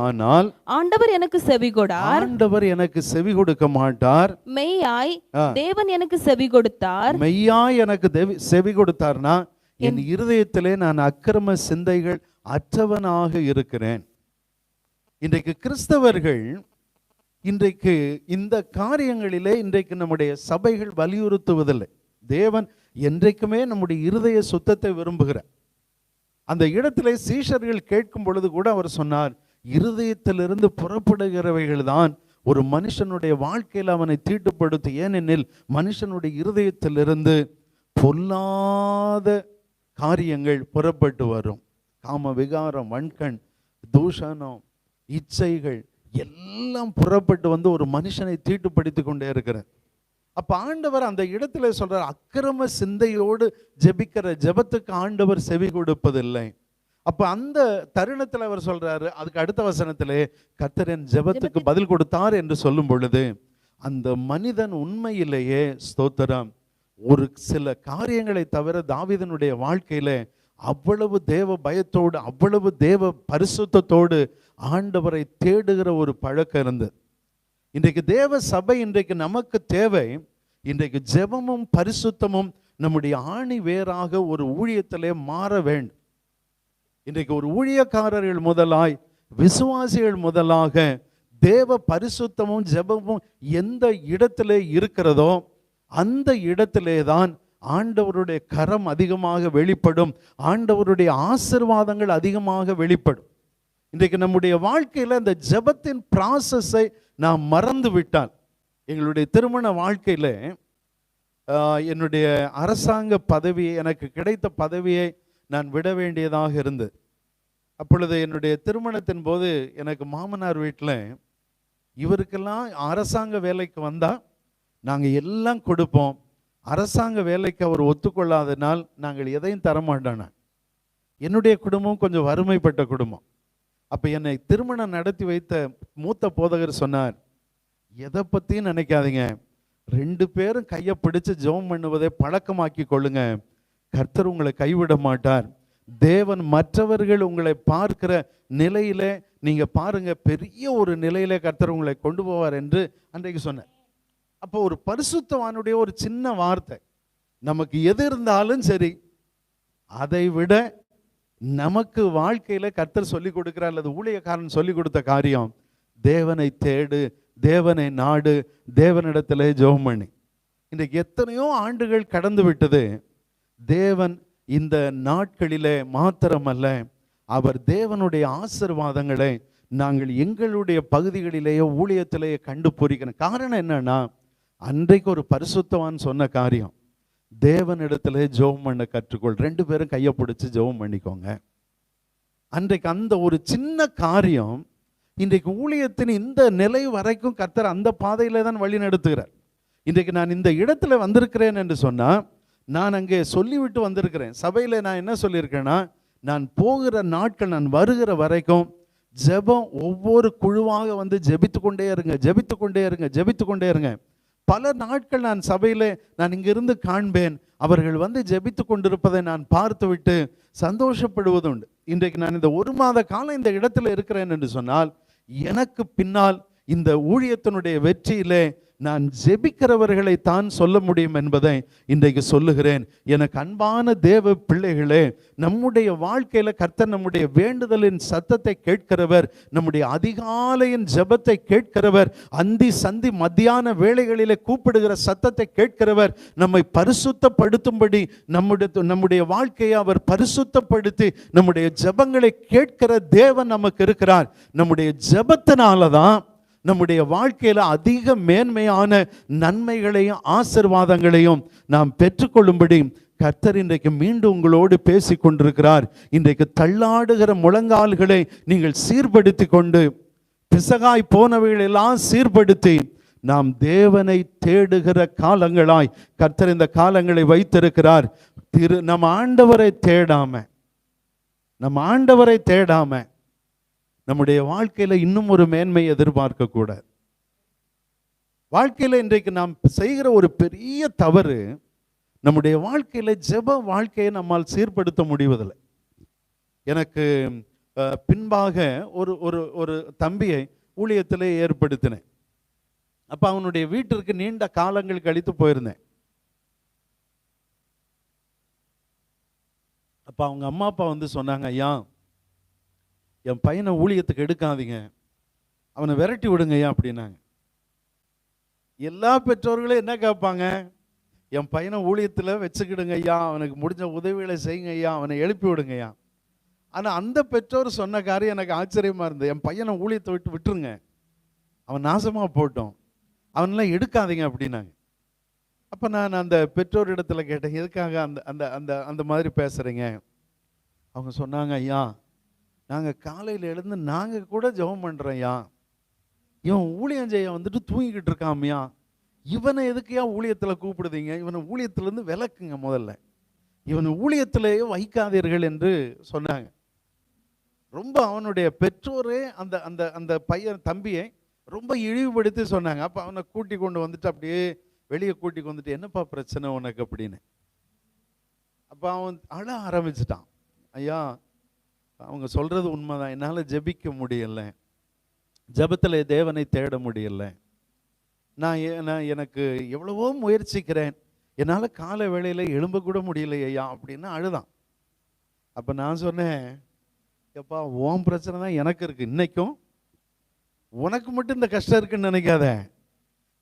ஆனால் ஆண்டவர் எனக்கு செவிகொடார். ஆண்டவர் எனக்கு செவி கொடுக்க மாட்டார். மெய்யாய் தேவன் எனக்கு செவி கொடுத்தார். மெய்யாய் எனக்கு செவி கொடுத்தார்னா என் இருதயத்திலே நான் அக்கிரம சிந்தைகள் அற்றவனாக இருக்கிறேன். இன்றைக்கு கிறிஸ்தவர்கள் இன்றைக்கு இந்த காரியங்களிலே இன்றைக்கு நம்முடைய சபைகள் வலியுறுத்துவதில்லை. தேவன் என்றைக்குமே நம்முடைய இருதய சுத்தத்தை விரும்புகிறார். அந்த இடத்திலே சீஷர்கள் கேட்கும் பொழுது கூட அவர் சொன்னார், இருதயத்திலிருந்து புறப்படுகிறவைகள் தான் ஒரு மனுஷனுடைய வாழ்க்கையில் அவனை தீட்டுப்படுத்து. ஏனெனில் மனுஷனுடைய இருதயத்திலிருந்து பொல்லாத காரியங்கள் புறப்பட்டு வரும். காம விகாரம், வன்கண், தூஷணம், இச்சைகள் எல்லாம் புறப்பட்டு வந்து ஒரு மனுஷனை தீட்டுப்படுத்தி கொண்டே இருக்கிறார். அப்ப ஆண்டவர் அந்த இடத்துல சொல்றார், அக்கிரம சிந்தையோடு ஜெபிக்கிற ஜெபத்துக்கு ஆண்டவர் செவி கொடுப்பதில்லை. அப்ப அந்த தருணத்தில் அவர் சொல்றாரு, அதுக்கு அடுத்த வசனத்திலே கர்த்தர் என் ஜெபத்துக்கு பதில் கொடுத்தார் என்று சொல்லும் பொழுது அந்த மனிதன் உண்மையிலேயே ஸ்தோத்திரம் ஒரு சில காரியங்களை தவிர தாவீதனுடைய வாழ்க்கையில அவ்வளவு தேவ பயத்தோடு அவ்வளவு தேவ பரிசுத்தத்தோடு ஆண்டவரை தேடுகிற ஒரு பழக்கம் இருந்தது. இன்றைக்கு தேவ சபை இன்றைக்கு நமக்கு தேவை. இன்றைக்கு ஜெபமும் பரிசுத்தமும் நம்முடைய ஆணி வேறாக ஒரு ஊழியத்திலே மாற வேண்டும். இன்றைக்கு ஒரு ஊழியக்காரர்கள் முதலாய் விசுவாசிகள் முதலாக தேவ பரிசுத்தமும் ஜெபமும் எந்த இடத்திலே இருக்கிறதோ அந்த இடத்திலே தான் ஆண்டவருடைய கரம் அதிகமாக வெளிப்படும், ஆண்டவருடைய ஆசீர்வாதங்கள் அதிகமாக வெளிப்படும். இன்றைக்கு நம்முடைய வாழ்க்கையில் இந்த ஜெபத்தின் ப்ராசஸை நாம் மறந்து விட்டால், எங்களுடைய திருமண வாழ்க்கையில் என்னுடைய அரசாங்க பதவியை, எனக்கு கிடைத்த பதவியை நான் விட வேண்டியதாக இருந்தது. அப்பொழுது என்னுடைய திருமணத்தின் போது எனக்கு மாமனார் வீட்டில் இவருக்கெல்லாம் அரசாங்க வேலைக்கு வந்தால் நாங்கள் எல்லாம் கொடுப்போம், அரசாங்க வேலைக்கு அவர் ஒத்துக்கொள்ளாதனால் நாங்கள் எதையும் தரமாட்டானா. என்னுடைய குடும்பம் கொஞ்சம் வறுமைப்பட்ட குடும்பம். அப்போ என்னை திருமணம் நடத்தி வைத்த மூத்த போதகர் சொன்னார், எதை பற்றியும் நினைக்காதீங்க, 2 பேரும் கையை பிடிச்சு ஜெபம் பண்ணுவதை பழக்கமாக்கி கொள்ளுங்க, கர்த்தர் உங்களை கைவிட மாட்டார். தேவன் மற்றவர்கள் உங்களை பார்க்கிற நிலையில நீங்க பாருங்க, பெரிய ஒரு நிலையில கர்த்தர் உங்களை கொண்டு போவார் என்று அன்றைக்கு சொன்னார். அப்போ ஒரு பரிசுத்தவானுடைய ஒரு சின்ன வார்த்தை, நமக்கு எது இருந்தாலும் சரி, அதை விட நமக்கு வாழ்க்கையில கர்த்தர் சொல்லி கொடுக்கிறார் அல்லது ஊழியக்காரன் சொல்லி கொடுத்த காரியம், தேவனை தேடு, தேவனை நாடு, தேவனிடத்திலே ஜெபம் பண்ணி. இன்றைக்கு எத்தனையோ ஆண்டுகள் கடந்து விட்டது. தேவன் இந்த நாட்களிலே மாத்திரமல்ல, அவர் தேவனுடைய ஆசீர்வாதங்களை நாங்கள் எங்களுடைய பகுதிகளிலேயே ஊழியத்திலேயே கண்டு பொறிக்கணும். காரணம் என்னன்னா, அன்றைக்கு ஒரு பரிசுத்தவான் சொன்ன காரியம், தேவனிடத்திலே ஜெபம் பண்ண கற்றுக்கொள். 2 பேரும் கையை பிடிச்சு ஜெபம் பண்ணிக்கோங்க. அன்றைக்கு அந்த ஒரு சின்ன காரியம் இன்றைக்கு ஊழியத்தின் இந்த நிலை வரைக்கும் கர்த்தர் அந்த பாதையில தான் வழி நடத்துகிறார். இன்றைக்கு நான் இந்த இடத்துல வந்திருக்கிறேன் என்று சொன்னா, நான் அங்கே சொல்லிவிட்டு வந்திருக்கிறேன். சபையில நான் என்ன சொல்லியிருக்கேன்னா, நான் போகிற நாட்கள், நான் வருகிற வரைக்கும் ஜெபம் ஒவ்வொரு குழுவாக வந்து ஜெபித்து கொண்டே இருங்க, ஜெபித்து கொண்டே இருங்க, ஜெபித்து கொண்டே இருங்க. பல நாட்கள் நான் சபையிலே நான் இங்கிருந்து காண்பேன், அவர்கள் வந்து ஜெபித்து கொண்டிருப்பதை நான் பார்த்து விட்டு சந்தோஷப்படுவதுண்டு. இன்றைக்கு நான் இந்த 1 மாத காலம் இந்த இடத்துல இருக்கிறேன் என்று சொன்னால், எனக்கு பின்னால் இந்த ஊழியத்தினுடைய வெற்றியிலே நான் ஜெபிக்கிறவர்களை தான் சொல்ல முடியும் என்பதை இன்றைக்கு சொல்லுகிறேன். எனக்கு அன்பான தேவ பிள்ளைகளே, நம்முடைய வாழ்க்கையில கர்த்தர் நம்முடைய வேண்டுதலின் சத்தத்தை கேட்கிறவர், நம்முடைய அதிகாலையின் ஜெபத்தை கேட்கிறவர், அந்தி சந்தி மத்தியான வேளைகளிலே கூப்பிடுகிற சத்தத்தை கேட்கிறவர், நம்மை பரிசுத்தப்படுத்தும்படி நம்முடைய வாழ்க்கையை அவர் பரிசுத்தப்படுத்தி நம்முடைய ஜெபங்களை கேட்கிற தேவன் நமக்கு இருக்கிறார். நம்முடைய ஜெபத்தினால தான் நம்முடைய வாழ்க்கையில அதிக மேன்மையான நன்மைகளையும் ஆசீர்வாதங்களையும் நாம் பெற்றுக்கொள்ளும்படி கர்த்தர் இன்றைக்கு மீண்டும் உங்களோடு பேசிக் கொண்டிருக்கிறார். இன்றைக்கு தள்ளாடுகிற முழங்கால்களை நீங்கள் சீர்படுத்தி கொண்டு, பிசகாய் போனவைகளெல்லாம் சீர்படுத்தி, நாம் தேவனை தேடுகிற காலங்களாய் கர்த்தர் இந்த காலங்களை வைத்திருக்கிறார். நம்ம ஆண்டவரை தேடாம நம்முடைய வாழ்க்கையில இன்னும் ஒரு மேன்மை எதிர்பார்க்க கூடாது. வாழ்க்கையில இன்றைக்கு நாம் செய்கிற ஒரு பெரிய தவறு, நம்முடைய வாழ்க்கையில ஜெப வாழ்க்கையை நம்மால் சீர்படுத்த முடிவதில்லை. எனக்கு பின்பாக ஒரு தம்பியை ஊழியத்திலே ஏற்படுத்தினேன். அப்ப அவனுடைய வீட்டிற்கு நீண்ட காலங்கள் கழித்து போயிருந்தேன். அப்ப அவங்க அம்மா அப்பா வந்து சொன்னாங்க, ஐயா என் பையனை ஊழியத்துக்கு எடுக்காதீங்க, அவனை விரட்டி விடுங்க ஐயா அப்படின்னாங்க. எல்லா பெற்றோர்களும் என்ன கேட்பாங்க, என் பையனை ஊழியத்தில் வச்சுக்கிடுங்க ஐயா, அவனுக்கு முடிஞ்ச உதவிகளை செய்யுங்க ஐயா, அவனை எழுப்பி விடுங்க ஐயா. ஆனால் அந்த பெற்றோர் சொன்ன காரியம் எனக்கு ஆச்சரியமாக இருந்தது. என் பையனை ஊழியத்தை விட்டுருங்க, அவன் நாசமாக போட்டோம், அவனெல்லாம் எடுக்காதீங்க அப்படின்னாங்க. அப்போ நான் அந்த பெற்றோர் இடத்துல கேட்டேன், எதுக்காக அந்த அந்த அந்த அந்த மாதிரி பேசுகிறீங்க? அவங்க சொன்னாங்க, ஐயா நாங்கள் காலையில் எழுந்து நாங்கள் கூட ஜெபம் பண்ணுறோம் ஐயா, இவன் ஊழியம் செய்ய வந்துட்டு தூங்கிக்கிட்டு இருக்காமையா, இவனை எதுக்கையா ஊழியத்தில் கூப்பிடுதீங்க, இவனை ஊழியத்திலேருந்து விலக்குங்க, முதல்ல இவனை ஊழியத்திலேயே வைக்காதீர்கள் என்று சொன்னாங்க. ரொம்ப அவனுடைய பெற்றோரே அந்த அந்த அந்த பையன் தம்பியை ரொம்ப இழிவுபடுத்தி சொன்னாங்க. அப்போ அவனை கூட்டி கொண்டு வந்துட்டு அப்படியே வெளியே கூட்டி வந்துட்டு, என்னப்பா பிரச்சனை உனக்கு அப்படின்னு. அப்போ அவன் அழ ஆரம்பிச்சிட்டான். ஐயா அவங்க சொல்றது உண்மைதான், என்னால் ஜெபிக்க முடியல, ஜெபத்தில் தேவனை தேட முடியல, நான் எனக்கு எவ்வளவோ முயற்சிக்கிறேன், என்னால் காலை வேளையில் எழும்ப கூட முடியல ஐயா அப்படின்னு அழுதான். அப்போ நான் சொன்னேன், எப்பா உன் பிரச்சனை தான் எனக்கு இருக்கு, இன்னைக்கும் உனக்கு மட்டும் இந்த கஷ்டம் இருக்குன்னு நினைக்காத,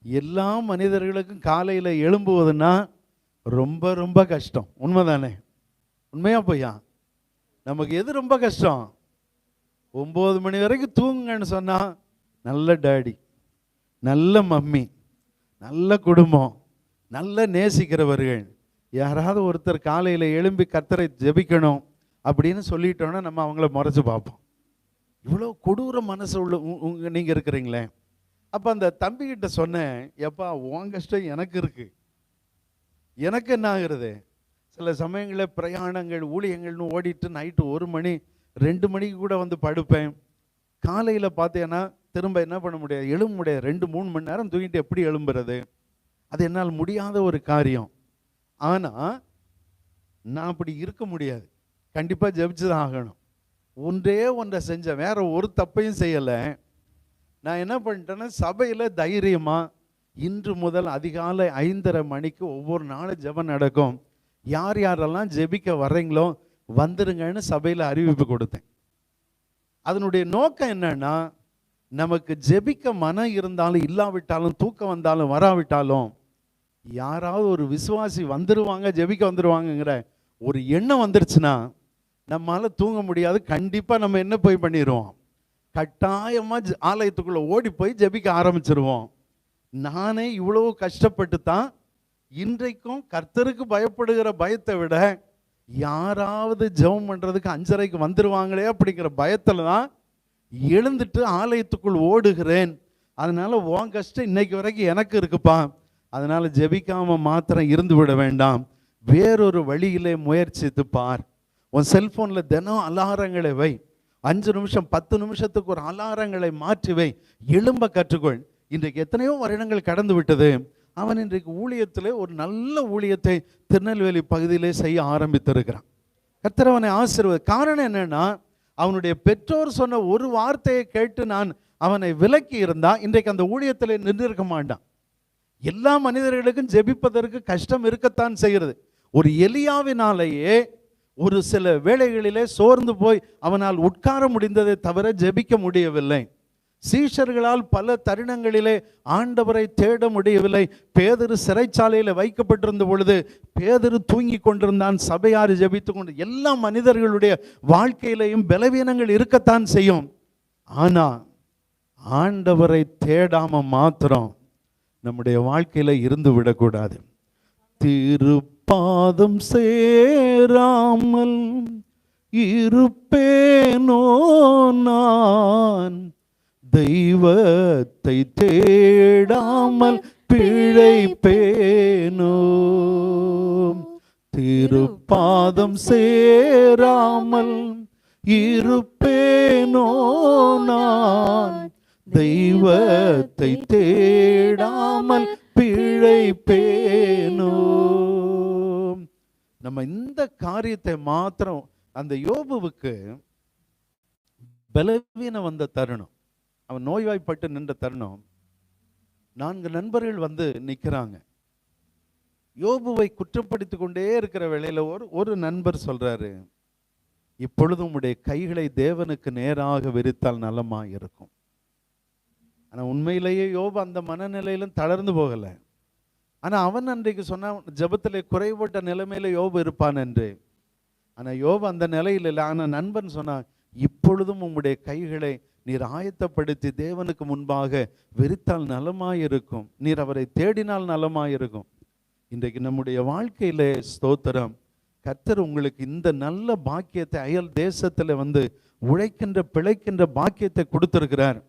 எல்லா மனிதர்களுக்கும் காலையில் எழும்புவதுன்னா ரொம்ப ரொம்ப கஷ்டம். உண்மைதானே? உண்மையா பொய்யா? நமக்கு எது ரொம்ப கஷ்டம்? 9 மணி வரைக்கும் தூங்குங்கன்னு சொன்னா, நல்ல டேடி, நல்ல மம்மி, நல்ல குடும்பம், நல்ல நேசிக்கிறவர்கள் யாராவது ஒருத்தர் காலையில் எழும்பி கர்த்தரை ஜெபிக்கணும் அப்படின்னு சொல்லிட்டோன்னா நம்ம அவங்கள முறைச்சு பார்ப்போம். இவ்வளோ கொடூர மனசு உள்ள நீங்கள் இருக்கிறீங்களே. அப்போ அந்த தம்பிக்கிட்ட சொன்னேன், எப்பா உன் கஷ்டம் எனக்கு இருக்கு, எனக்கு என்ன ஆகுறது, சில சமயங்களில் பிரயாணங்கள் ஊழியங்கள்னு ஓடிட்டு நைட்டு 1 மணி 2 மணிக்கு கூட வந்து படுப்பேன். காலையில் பார்த்தேன்னா திரும்ப என்ன பண்ண முடியாது, எழும்ப முடியாது. 2-3 மணி நேரம் தூங்கிட்டு எப்படி எழும்புறது? அது என்னால் முடியாத ஒரு காரியம். ஆனால் நான் அப்படி இருக்க முடியாது, கண்டிப்பாக ஜெபிச்சு தான் ஆகணும். ஒன்றை செஞ்சேன், வேற ஒரு தப்பையும் செய்யலை. நான் என்ன பண்ணிட்டேன்னா, சபையில் தைரியமாக இன்று முதல் அதிகாலை 5:30 மணிக்கு ஒவ்வொரு நாளும் ஜெபம் நடக்கும், யார் யாரெல்லாம் ஜெபிக்க வர்றீங்களோ வந்துருங்கன்னு சபையில் அறிவிப்பு கொடுத்தேன். அதனுடைய நோக்கம் என்னன்னா, நமக்கு ஜெபிக்க மனம் இருந்தாலும் இல்லாவிட்டாலும், தூக்கம் வந்தாலும் வராவிட்டாலும், யாராவது ஒரு விசுவாசி வந்துருவாங்க, ஜெபிக்க வந்துருவாங்கங்கிற ஒரு எண்ணம் வந்துருச்சுன்னா நம்மளால தூங்க முடியாது. கண்டிப்பாக நம்ம என்ன போய் பண்ணிடுவோம், கட்டாயமாக ஆலயத்துக்குள்ளே ஓடி போய் ஜெபிக்க ஆரம்பிச்சிருவோம். நானே இவ்வளோ கஷ்டப்பட்டு தான் இன்றைக்கும் கர்த்தருக்கு பயப்படுகிற பயத்தை விட, யாராவது ஜெபம் பண்ணுறதுக்கு 5:30க்கு வந்துடுவாங்களே அப்படிங்கிற பயத்தில் தான் எழுந்துட்டு ஆலயத்துக்குள் ஓடுகிறேன். அதனால் உன் கஷ்டம் இன்னைக்கு வரைக்கும் எனக்கு இருக்குப்பா, அதனால் ஜெபிக்காமல் மாத்திரம் இருந்து விட வேண்டாம், வேறொரு வழியிலே முயற்சித்து பார். உன் செல்ஃபோனில் தினம் அலாரங்களை வை, 5 நிமிஷம் 10 நிமிஷத்துக்கு ஒரு அலாரங்களை மாற்றி வை, எழும்ப கற்றுக்கொள். இன்றைக்கு எத்தனையோ வருடங்கள் கடந்து விட்டது. அவன் இன்றைக்கு ஊழியத்தில் ஒரு நல்ல ஊழியத்தை திருநெல்வேலி பகுதியிலே செய்ய ஆரம்பித்திருக்கிறான். கர்த்தர் அவனை ஆசீர்வதி. காரணம் என்னன்னா, அவனுடைய பெற்றோர் சொன்ன ஒரு வார்த்தையை கேட்டு நான் அவனை விலக்கி இருந்தா இன்றைக்கு அந்த ஊழியத்தில் நின்றிருக்க மாட்டான். எல்லா மனிதர்களுக்கும் ஜெபிப்பதற்கு கஷ்டம் இருக்கத்தான் செய்கிறது. ஒரு எலியாவினாலேயே ஒரு சில வேளைகளிலே சோர்ந்து போய் அவனால் உட்கார முடிந்ததை தவிர ஜெபிக்க முடியவில்லை. சீஷர்களால் பல தருணங்களிலே ஆண்டவரை தேட முடியவில்லை. பேதுரு சிறைச்சாலையில் வைக்கப்பட்டிருந்த பொழுது பேதுரு தூங்கி கொண்டிருந்தான், சபையார் ஜெபித்து கொண்டு. எல்லா மனிதர்களுடைய வாழ்க்கையிலையும் பலவீனங்கள் இருக்கத்தான் செய்யும். ஆனா ஆண்டவரை தேடாம மாத்திரம் நம்முடைய வாழ்க்கையில இருந்து விடக்கூடாது. திருப்பாதம் சேராமல் இருப்பேனோ நான், தெய்வத்தை தேடாமல் பிழைப்பேனோ. திருப்பாதம் சேராமல் இருப்பேனோ நான், தெய்வத்தை தேடாமல் பிழைப்பேனோ. நம்ம இந்த காரியத்தை மாத்திரம், அந்த யோபுவுக்கு பலவீனம் வந்த தருணம், அவன் நோய்வாய்ப்பட்டு நின்ற தருணம், 4 நண்பர்கள் வந்து நிற்கிறாங்க. யோபுவை குற்றப்படுத்திக் கொண்டே இருக்கிற வேளையில ஒரு நண்பர் சொல்றாரு, இப்பொழுதும் உம்முடைய கைகளை தேவனுக்கு நேராக விரித்தால் நலமா இருக்கும். ஆனா உண்மையிலேயே யோபு அந்த மனநிலையிலும் தளர்ந்து போகல. ஆனா அவன் அன்றைக்கு சொன்னான், ஜெபத்திலே குறைபட்ட நிலைமையில யோபு இருப்பான் என்று. ஆனா யோபு அந்த நிலையில் இல்லை. ஆனா நண்பன் சொன்னான், இப்பொழுதும் உம்முடைய கைகளை நீர் ஆயத்தப்படுத்தி தேவனுக்கு முன்பாக விரித்தால் நலமாயிருக்கும், நீர் அவரை தேடினால் நலமாயிருக்கும். இன்றைக்கு நம்முடைய வாழ்க்கையிலே ஸ்தோத்திரம், கர்த்தர் உங்களுக்கு இந்த நல்ல பாக்கியத்தை, அயல் தேசத்துல வந்து உழைக்கின்ற பிழைக்கின்ற பாக்கியத்தை கொடுத்திருக்கிறார்.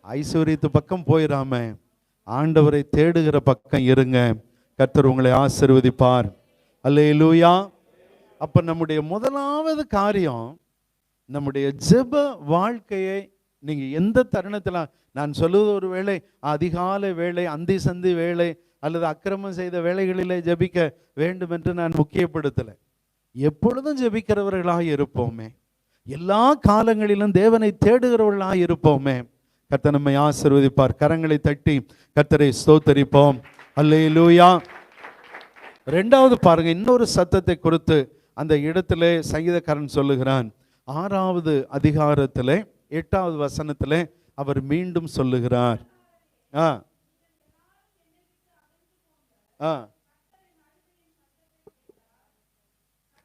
ஐஸ்வர்யத்து பக்கம் போயிடாம ஆண்டவரை தேடுகிற பக்கம் இருங்க. கர்த்தர் உங்களை ஆசீர்வதிப்பார். அல்லேலூயா. அப்ப நம்முடைய முதலாவது காரியம், நம்முடைய ஜெப வாழ்க்கையை நீங்க எந்த தருணத்தில், நான் சொல்லுவது ஒரு வேளை அதிகாலை வேளை, அந்தி சந்தி வேளை அல்லது அக்கிரமம் செய்த வேளைகளிலே ஜெபிக்க வேண்டும் என்று நான் முக்கியப்படுத்தலை. எப்பொழுதும் ஜெபிக்கிறவர்களாக இருப்போமே, எல்லா காலங்களிலும் தேவனை தேடுகிறவர்களாக இருப்போமே. கர்த்தர் நம்மை ஆசீர்வதிப்பார். கரங்களை தட்டி கர்த்தரை ஸ்தோத்தரிப்போம். அல்லேலூயா. 2வது பாருங்க, இன்னொரு சத்தத்தை குறித்து அந்த இடத்திலே சங்கீதக்காரன் சொல்லுகிறான். 6வது அதிகாரத்திலே 8வது வசனத்திலே அவர் மீண்டும் சொல்லுகிறார்.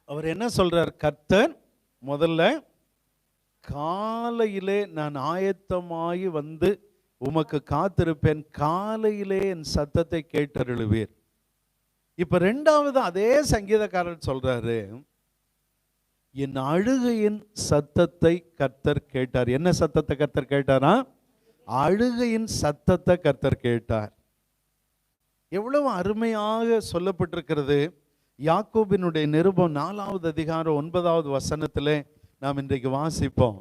அவர் என்ன சொல்றார்? கர்த்தர் முதல்ல காலையிலே நான் ஆயத்தமாகி வந்து உமக்கு காத்திருப்பேன், காலையிலே என் சத்தத்தை கேட்டருளுவீர். இப்ப 2வது அதே சங்கீதக்காரர் சொல்றாரு, என் அழுகையின் சத்தத்தை கர்த்தர் கேட்டார். என்ன சத்தத்தை கர்த்தர் கேட்டாரா? அழுகையின் சத்தத்தை கர்த்தர் கேட்டார். எவ்வளவு அருமையாக சொல்லப்பட்டிருக்கிறது. யாக்கோபினுடைய நிருபம் 4வது அதிகாரம் 9வது வசனத்திலே நாம் இன்றைக்கு வாசிப்போம்.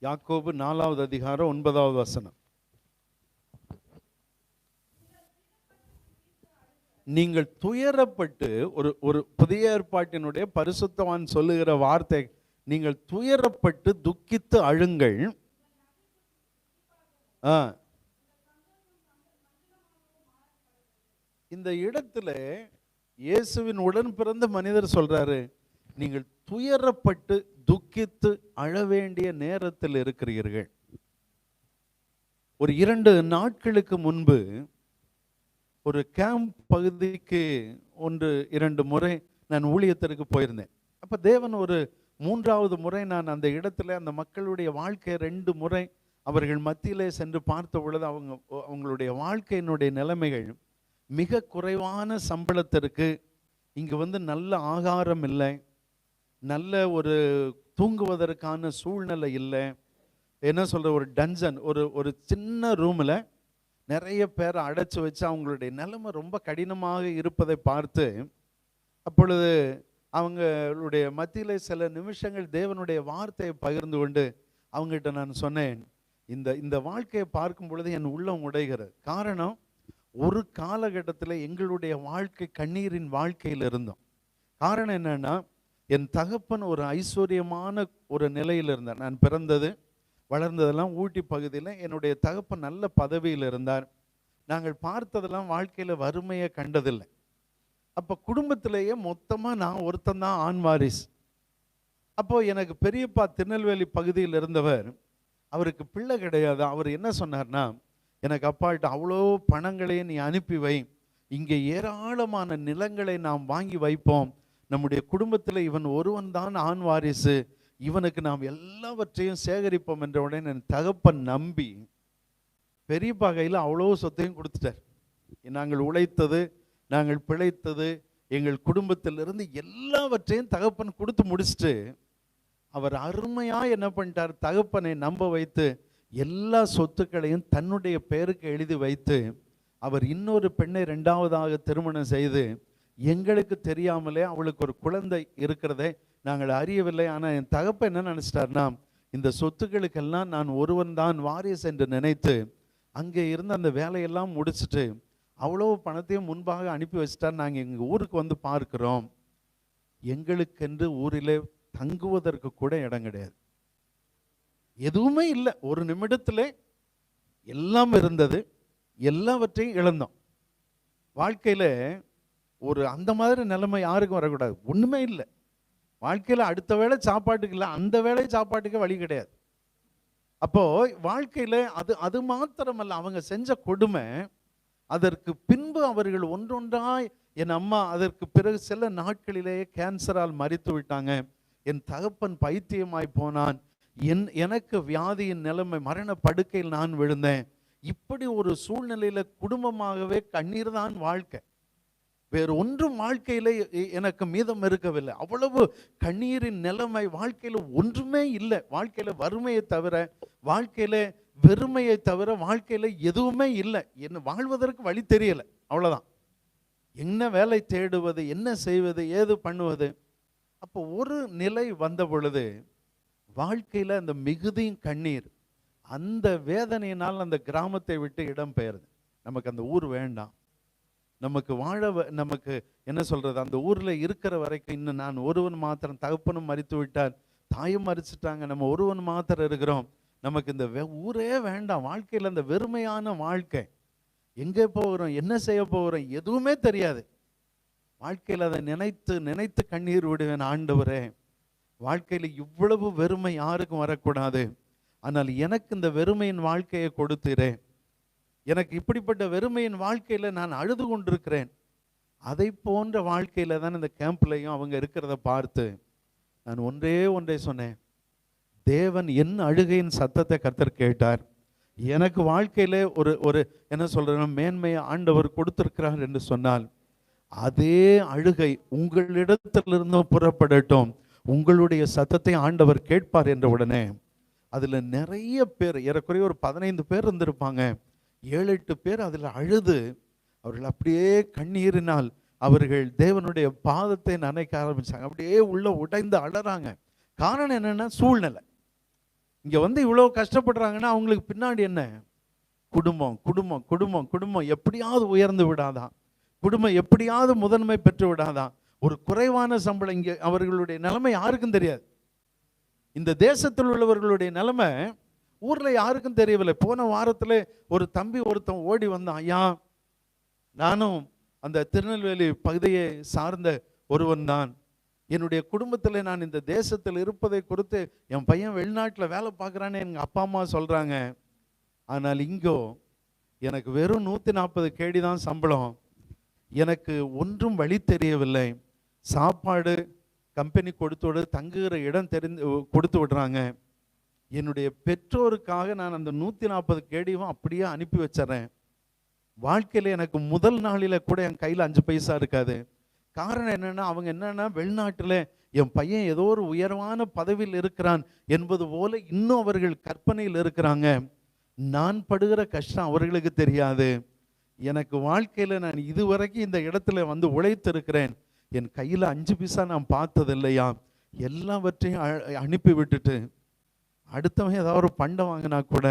யாக்கோபு 4வது அதிகாரம் 9வது வசனம். நீங்கள் துயரப்பட்டு, ஒரு புதிய ஏற்பாட்டினுடைய பரிசுத்தவான் சொல்லுகிற வார்த்தை, நீங்கள் துயரப்பட்டு துக்கித்து அழுங்கள். இந்த இடத்துல இயேசுவின் உடன் பிறந்த மனிதர் சொல்றாரு, நீங்கள் துயரப்பட்டு துக்கித்து அழ வேண்டிய நேரத்தில் இருக்கிறீர்கள். ஒரு 2 நாட்களுக்கு முன்பு ஒரு கேம்ப் பகுதிக்கு 1-2 முறை நான் ஊழியத்திற்கு போயிருந்தேன். அப்ப தேவன் ஒரு 3வது முறை நான் அந்த இடத்துல அந்த மக்களுடைய வாழ்க்கை 2 முறை அவர்கள் மத்தியிலே சென்று பார்த்த பொழுது அவங்களுடைய வாழ்க்கையினுடைய நிலைமைகள் மிக குறைவான சம்பளத்திற்கு, இங்கு வந்து நல்ல ஆகாரம் இல்லை, நல்ல ஒரு தூங்குவதற்கான சூழ்நிலை இல்லை, என்ன சொல்ற ஒரு டன்ஜன், ஒரு சின்ன ரூம்ல நிறைய பேரை அடைச்சு வச்சு அவங்களுடைய நிலைமை ரொம்ப கடினமாக இருப்பதை பார்த்து, அப்பொழுது அவங்களுடைய மத்தியிலே சில நிமிஷங்கள் தேவனுடைய வார்த்தையை பகிர்ந்து கொண்டு அவங்ககிட்ட நான் சொன்னேன், இந்த வாழ்க்கையை பார்க்கும் பொழுது என் உள்ளம் உடைகிறது. காரணம், ஒரு காலகட்டத்தில் எங்களுடைய வாழ்க்கை கண்ணீரின் வாழ்க்கையில் இருந்தோம். காரணம் என்னன்னா, என் தகப்பன் ஒரு ஐஸ்வர்யமான ஒரு நிலையில் இருந்தார். நான் பிறந்தது வளர்ந்ததெல்லாம் ஊட்டி பகுதியில். என்னுடைய தகப்பன் நல்ல பதவியில் இருந்தார். நாங்கள் பார்த்ததெல்லாம் வாழ்க்கையில வறுமையை கண்டதில்லை. அப்போ குடும்பத்திலேயே மொத்தமா நான் ஒருத்தன் தான் ஆண் வாரிசு. அப்போ எனக்கு பெரியப்பா திருநெல்வேலி பகுதியில் இருந்தவர், அவருக்கு பிள்ளை கிடையாது. அவர் என்ன சொன்னார்னா, எனக்கு அப்பாட்ட அவ்வளோ பணங்களையும் நீ அனுப்பி வை, இங்கே ஏராளமான நிலங்களை நாம் வாங்கி வைப்போம், நம்முடைய குடும்பத்தில் இவன் ஒருவன் தான் ஆண் வாரிசு, இவனுக்கு நாம் எல்லாவற்றையும் சேகரிப்போம் என்ற உடனே என் தகப்பன் நம்பி பெரியப்பா கையில் அவ்வளோ சொத்தையும் கொடுத்துட்டார். நாங்கள் உழைத்தது, நாங்கள் பிழைத்தது, எங்கள் குடும்பத்திலிருந்து எல்லாவற்றையும் தகப்பன் கொடுத்து முடிச்சுட்டு அவர் அருமையா என்ன பண்ணிட்டார், தகப்பனை நம்ப வைத்து எல்லா சொத்துக்களையும் தன்னுடைய பெயருக்கு எழுதி வைத்து அவர் இன்னொரு பெண்ணை இரண்டாவதாக திருமணம் செய்து, எங்களுக்கு தெரியாமலே அவளுக்கு ஒரு குழந்தை இருக்கிறதை நாங்கள் அறியவில்லை. ஆனால் என் தகப்பன் என்ன நினைச்சிட்டார்னா, இந்த சொத்துக்களுக்கெல்லாம் நான் ஒருவன் தான் வாரிசு என்று நினைத்து அங்கே இருந்து அந்த வேலையெல்லாம் முடிச்சுட்டு அவ்வளோ பணத்தையும் முன்பாக அனுப்பி வச்சுட்டார். நாங்கள் எங்கள் ஊருக்கு வந்து பார்க்கிறோம், எங்களுக்கென்று ஊரிலே தங்குவதற்கு கூட இடம் கிடையாது, எதுவுமே இல்லை. ஒரு நிமிடத்தில் எல்லாம் இருந்தது, எல்லாவற்றையும் இழந்தோம். வாழ்க்கையில் ஒரு அந்த மாதிரி நிலைமை யாருக்கும் வரக்கூடாது. ஒன்றுமே இல்லை வாழ்க்கையில், அடுத்த வேளை சாப்பாட்டுக்கு இல்லை, அந்த வேளை சாப்பாட்டுக்கு வழி கிடையாது. அப்போ வாழ்க்கையில் அது மாத்திரமல்ல, அவங்க செஞ்ச கொடுமை. அதற்கு பின்பு அவர்கள் ஒன்றொன்றாய், என் அம்மா அதற்கு பிறகு சில நாட்களிலேயே கேன்சரால் மரித்து விட்டாங்க, என் தகப்பன் பைத்தியமாய் போனான், எனக்கு வியாதியின் நிலைமை, மரண படுக்கையில் நான் விழுந்தேன். இப்படி ஒரு சூழ்நிலையில குடும்பமாகவே கண்ணீர் தான் வாழ்க்கை, வேறு ஒன்றும் வாழ்க்கையில எனக்கு மீதம் இருக்கவில்லை. அவ்வளவு கண்ணீரின் நிலைமை, வாழ்க்கையில ஒன்றுமே இல்லை. வாழ்க்கையில வறுமையை தவிர, வாழ்க்கையில வெறுமையை தவிர வாழ்க்கையில எதுவுமே இல்லை. என்ன வாழ்வதற்கு வழி தெரியல, அவ்வளவுதான். என்ன வேலை தேடுவது, என்ன செய்வது, ஏது பண்ணுவது. அப்போ ஒரு நிலை வந்த பொழுது வாழ்க்கையில அந்த மிகுதியும் கண்ணீர், அந்த வேதனையினால் அந்த கிராமத்தை விட்டு இடம் பெயருது. நமக்கு அந்த ஊர் வேண்டாம், நமக்கு நமக்கு என்ன சொல்றது, அந்த ஊர்ல இருக்கிற வரைக்கும் இன்னும் நான் ஒருவன் மாத்திரம், தகப்பனும் மரித்து விட்டார், தாயும் மரிச்சிட்டாங்க, நம்ம ஒருவன் மாத்திரம் இருக்கிறோம், நமக்கு இந்த ஊரே வேண்டாம். வாழ்க்கையில் அந்த வெறுமையான வாழ்க்கை, எங்கே போகிறோம், என்ன செய்ய போகிறோம், எதுவுமே தெரியாது. வாழ்க்கையில் அதை நினைத்து நினைத்து கண்ணீர் விடுவேன். ஆண்டவரே, வாழ்க்கையில் இவ்வளவு வெறுமை யாருக்கும் வரக்கூடாது, ஆனால் எனக்கு இந்த வெறுமையின் வாழ்க்கையை கொடுத்தீரே, எனக்கு இப்படிப்பட்ட வெறுமையின் வாழ்க்கையில நான் அழுது கொண்டிருக்கிறேன். அதை போன்ற வாழ்க்கையில தான் இந்த கேம்ப்லையும் அவங்க இருக்கிறத பார்த்து நான் ஒன்றை சொன்னேன், தேவன் என் அழுகையின் சத்தத்தை கர்த்தர் கேட்டார். எனக்கு வாழ்க்கையில ஒரு என்ன சொல்றேன், மேன்மையை ஆண்டவர் கொடுத்திருக்கிறார் என்று சொன்னால், அதே அழுகை உங்களிடத்திலிருந்து புறப்படட்டும், உங்களுடைய சத்தத்தை ஆண்டவர் கேட்பார் என்ற உடனே அதுல நிறைய பேர், ஏறக்குறைய ஒரு 15 பேர் இருந்திருப்பாங்க, 7-8 பேர் அதில் அழுது, அவர்கள் அப்படியே கண்ணீரினால் அவர்கள் தேவனுடைய பாதத்தை நனைக்க ஆரம்பிச்சாங்க. அப்படியே உள்ள உடைந்து அழறாங்க. காரணம் என்னன்னா, சூழ்நிலை. இங்க வந்து இவ்வளவு கஷ்டப்படுறாங்கன்னா அவங்களுக்கு பின்னாடி என்ன, குடும்பம் குடும்பம் குடும்பம் குடும்பம் எப்படியாவது உயர்ந்து விடாதான், குடும்பம் எப்படியாவது முதன்மை பெற்று விடாதான், ஒரு குறைவான சம்பளம். இங்க அவர்களுடைய நிலைமை யாருக்கும் தெரியாது. இந்த தேசத்தில் உள்ளவர்களுடைய நிலைமை ஊர்ல யாருக்கும் தெரியவில்லை. போன வாரத்துல ஒரு தம்பி ஒருத்தன் ஓடி வந்தான், ஐயா, நானும் அந்த திருநெல்வேலி பகுதியை சார்ந்த ஒருவன் தான், என்னுடைய குடும்பத்தில் நான் இந்த தேசத்தில் இருப்பதை குறித்து என் பையன் வெளிநாட்டில் வேலை பார்க்குறான்னு எங்கள் அப்பா அம்மா சொல்கிறாங்க, ஆனால் இங்கோ எனக்கு வெறும் 140 கேடி தான் சம்பளம், எனக்கு ஒன்றும் வழி தெரியவில்லை, சாப்பாடு கம்பெனி கொடுத்து விடு, தங்குகிற இடம் கொடுத்து விடுறாங்க, என்னுடைய பெற்றோருக்காக நான் அந்த 140 கேடியும் அப்படியே அனுப்பி வச்சிடறேன். வாழ்க்கையில் எனக்கு முதல் நாளில் கூட என் கையில் 5 பைசா இருக்காது. காரணம் என்னன்னா, அவங்க என்னன்னா, வெளிநாட்டில் என் பையன் ஏதோ ஒரு உயர்வான பதவியில் இருக்கிறான் என்பது போல இன்னும் அவர்கள் கற்பனையில் இருக்கிறாங்க. நான் படுகிற கஷ்டம் அவர்களுக்கு தெரியாது. எனக்கு வாழ்க்கையில் நான் இதுவரைக்கும் இந்த இடத்துல வந்து உழைத்திருக்கிறேன், என் கையில் 5 பைசா நான் பார்த்தது இல்லையா, எல்லாவற்றையும் அனுப்பி விட்டுட்டு அடுத்தவன் ஏதாவது ஒரு பண்டம் வாங்கினா கூட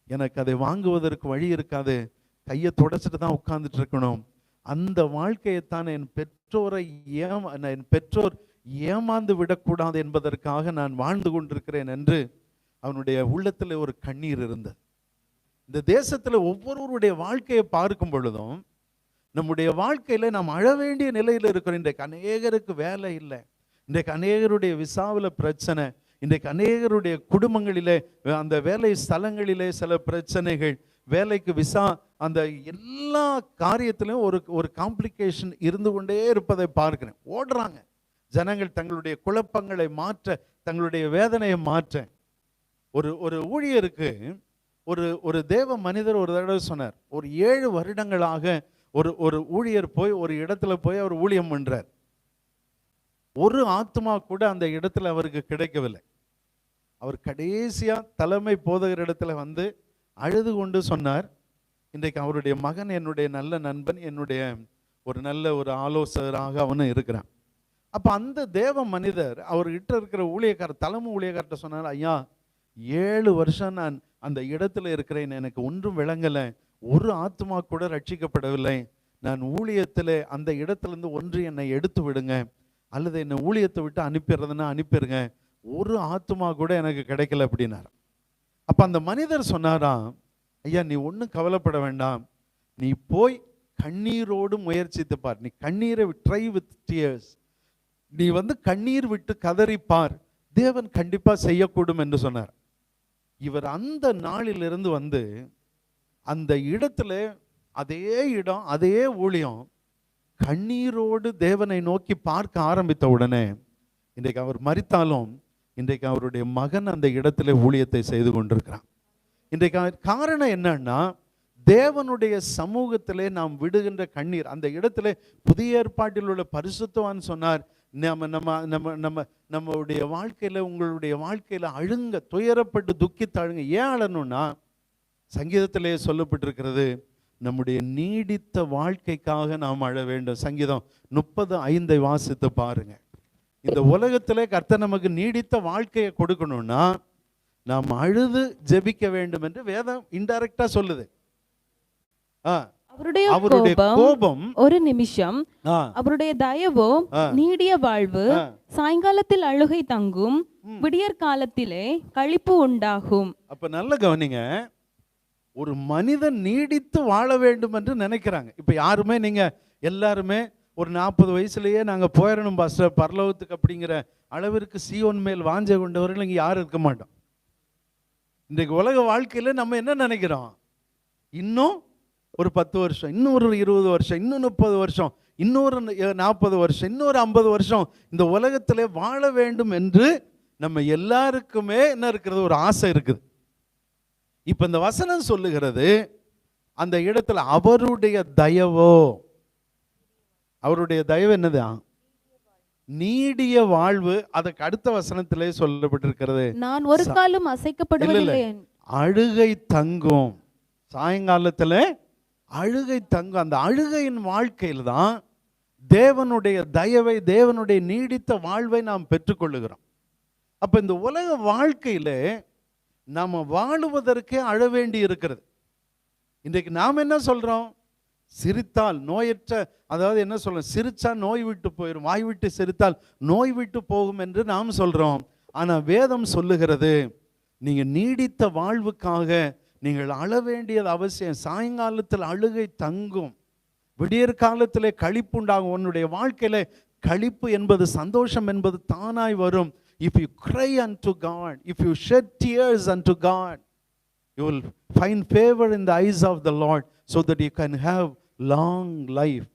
எனக்கு அதை வாங்குவதற்கு வழி இருக்காது, கையை தொடச்சிட்டு தான் உட்கார்ந்துட்டு இருக்கணும். அந்த வாழ்க்கையைத்தான் என் பெற்றோர் ஏமாந்து விடக்கூடாது என்பதற்காக நான் வாழ்ந்து கொண்டிருக்கிறேன் என்று அவனுடைய உள்ளத்தில் ஒரு கண்ணீர் இருந்தது. இந்த தேசத்துல ஒவ்வொருவருடைய வாழ்க்கையை பார்க்கும் பொழுதும் நம்முடைய வாழ்க்கையில நாம் அழ வேண்டிய நிலையில் இருக்கிறோம். இன்றைக்கு அநேகருக்கு வேலை இல்லை, இன்றைக்கு அநேகருடைய விசாவில் பிரச்சனை, இன்றைக்கு அநேகருடைய குடும்பங்களிலே அந்த வேலை ஸ்தலங்களிலே சில பிரச்சனைகள், வேலைக்கு விசா, அந்த எல்லா காரியத்திலும் ஒரு காம்ப்ளிகேஷன் இருந்து கொண்டே இருப்பதை பார்க்கிறேன். ஓடுறாங்க ஜனங்கள் தங்களுடைய குழப்பங்களை மாற்ற, தங்களுடைய வேதனையை மாற்ற. ஒரு ஊழியருக்கு ஒரு தேவ மனிதர் ஒரு தடவை சொன்னார், ஒரு 7 வருடங்களாக ஒரு ஊழியர் போய் ஒரு இடத்துல போய் அவர் ஊழியம் பண்றார். ஒரு ஆத்மா கூட அந்த இடத்துல அவருக்கு கிடைக்கவில்லை. அவர் கடைசியா தலைமை போதகர் இடத்துல வந்து அழுது கொண்டு சொன்னார், இன்றைக்கு அவருடைய மகன் என்னுடைய நல்ல நண்பன், என்னுடைய ஒரு நல்ல ஒரு ஆலோசகராக அவனும் இருக்கிறான். அப்ப அந்த தேவ மனிதர் அவர்கிட்ட இருக்கிற ஊழியக்காரர், தலைமை ஊழியக்கார்ட்ட சொன்னார், ஐயா 7 வருஷம் நான் அந்த இடத்துல இருக்கிறேன், எனக்கு ஒன்றும் விளங்கலை, ஒரு ஆத்மா கூட ரட்சிக்கப்படவில்லை. நான் ஊழியத்தில் அந்த இடத்துலேருந்து ஒன்று என்னை எடுத்து விடுங்க, அல்லது என்னை ஊழியத்தை விட்டு அனுப்பிடுறதுன்னா அனுப்பிடுங்க, ஒரு ஆத்மா கூட எனக்கு கிடைக்கல அப்படின்னார். அப்போ அந்த மனிதர் சொன்னாராம், ஐயா நீ ஒன்றும் கவலைப்பட வேண்டாம், நீ போய் கண்ணீரோடு முயற்சித்து பார், நீ கண்ணீரை ட்ரை வித் டியர்ஸ், நீ வந்து கண்ணீர் விட்டு கதறிப்பார், தேவன் கண்டிப்பா செய்யக்கூடும் என்று சொன்னார். இவர் அந்த நாளிலிருந்து வந்து அந்த இடத்துல அதே இடம் அதே ஊழியம் கண்ணீரோடு தேவனை நோக்கி பார்க்க ஆரம்பித்த உடனே இன்றைக்கு அவர் மரித்தாலும் இன்றைக்கு அவருடைய மகன் அந்த இடத்துல ஊழியத்தை செய்து கொண்டிருக்கிறான். இன்றைக்கு காரணம் என்னன்னா, தேவனுடைய சமூகத்திலே நாம் விடுகின்ற கண்ணீர். அந்த இடத்துல புதிய ஏற்பாட்டில் உள்ள பரிசுத்தவான் சொன்னார், நம்முடைய வாழ்க்கையில, உங்களுடைய வாழ்க்கையில அழுங்க, துயரப்பட்டு துக்கித்து அழுங்க. ஏன் அழணும்னா, சங்கீதத்திலே சொல்லப்பட்டிருக்கிறது, நம்முடைய நீடித்த வாழ்க்கைக்காக நாம் அழ வேண்டும். சங்கீதம் 30:5 வாசித்து பாருங்க. இந்த உலகத்திலே கர்த்தர் நமக்கு நீடித்த வாழ்க்கையை கொடுக்கணும்னா நாம் அழுது ஜெபிக்க வேண்டும் என்று வேதம் இன்டைரக்டா சொல்லுது. அவருடைய கோபம் ஒரு நிமிஷம், அவருடைய தயவோ நீடிய வாழ்வு, சாயங்காலத்தில் அழுகை தங்கும், விடியற் காலத்திலே களிப்பு உண்டாகும். அப்ப நல்ல கவனிங்க, ஒரு மனிதன் நீடித்து வாழ வேண்டும் என்று நினைக்கிறாங்க. இப்ப யாருமே, நீங்க எல்லாருமே ஒரு 40 வயசுலயே நாங்க போயிடணும் பாஸ்டர் பரலோகத்துக்கு அப்படிங்கிற அளவிற்கு சீயோன் மேல் வாஞ்சை கொண்டவர்கள் இங்க யாரும் இருக்க மாட்டோம். இன்றைக்கு உலக வாழ்க்கையில நம்ம என்ன நினைக்கிறோம், இன்னும் ஒரு 10 வருஷம், இன்னொரு 20 வருஷம், இன்னும் 30 வருஷம், இன்னொரு 40 வருஷம், இன்னொரு 50 வருஷம் இந்த உலகத்திலே வாழ வேண்டும் என்று நம்ம எல்லாருக்குமே என்ன இருக்கிறது, ஒரு ஆசை இருக்குது. இப்ப இந்த வசனம் சொல்லுகிறது, அந்த இடத்துல அவருடைய தயவோ, அவருடைய தயவு என்னது, நீடிய வாழ்வு. அதுக்கு அடுத்த வசனத்திலே சொல்லப்பட்டிருக்கிறது, நான் ஒரு காலம் அசைக்கப்படுவதில்லை, அழுகை தங்கும். சாயங்காலத்துல அழுகை தங்கும். அந்த அழுகையின் வாழ்க்கையில் தான் தேவனுடைய தயவை, தேவனுடைய நீடித்த வாழ்வை நாம் பெற்றுக்கொள்ளுகிறோம். அப்ப இந்த உலக வாழ்க்கையில நாம வாழுவதற்கே அழ வேண்டி இருக்கிறது. இன்றைக்கு நாம் என்ன சொல்றோம், சிரித்தால் நோயற்ற, அதாவது என்ன சொல்றோம், சிரிச்சா நோய் விட்டு போயிடும், வாய் விட்டு சிரித்தால் நோய் விட்டு போகும் என்று நாம் சொல்றோம். ஆனா வேதம் சொல்லுகிறது, நீங்க நீடித்த வாழ்வுக்காக நீங்கள் அழ வேண்டியது அவசியம். சாயங்காலத்தில் அழுகை தங்கும், விடியற் காலத்திலே களிப்புண்டாகும். உன்னுடைய வாழ்க்கையில களிப்பு என்பது, சந்தோஷம் என்பது தானாய் வரும். If you cry unto God, if you shed tears unto God, you will find favor in the eyes of the Lord, so that you can have long life.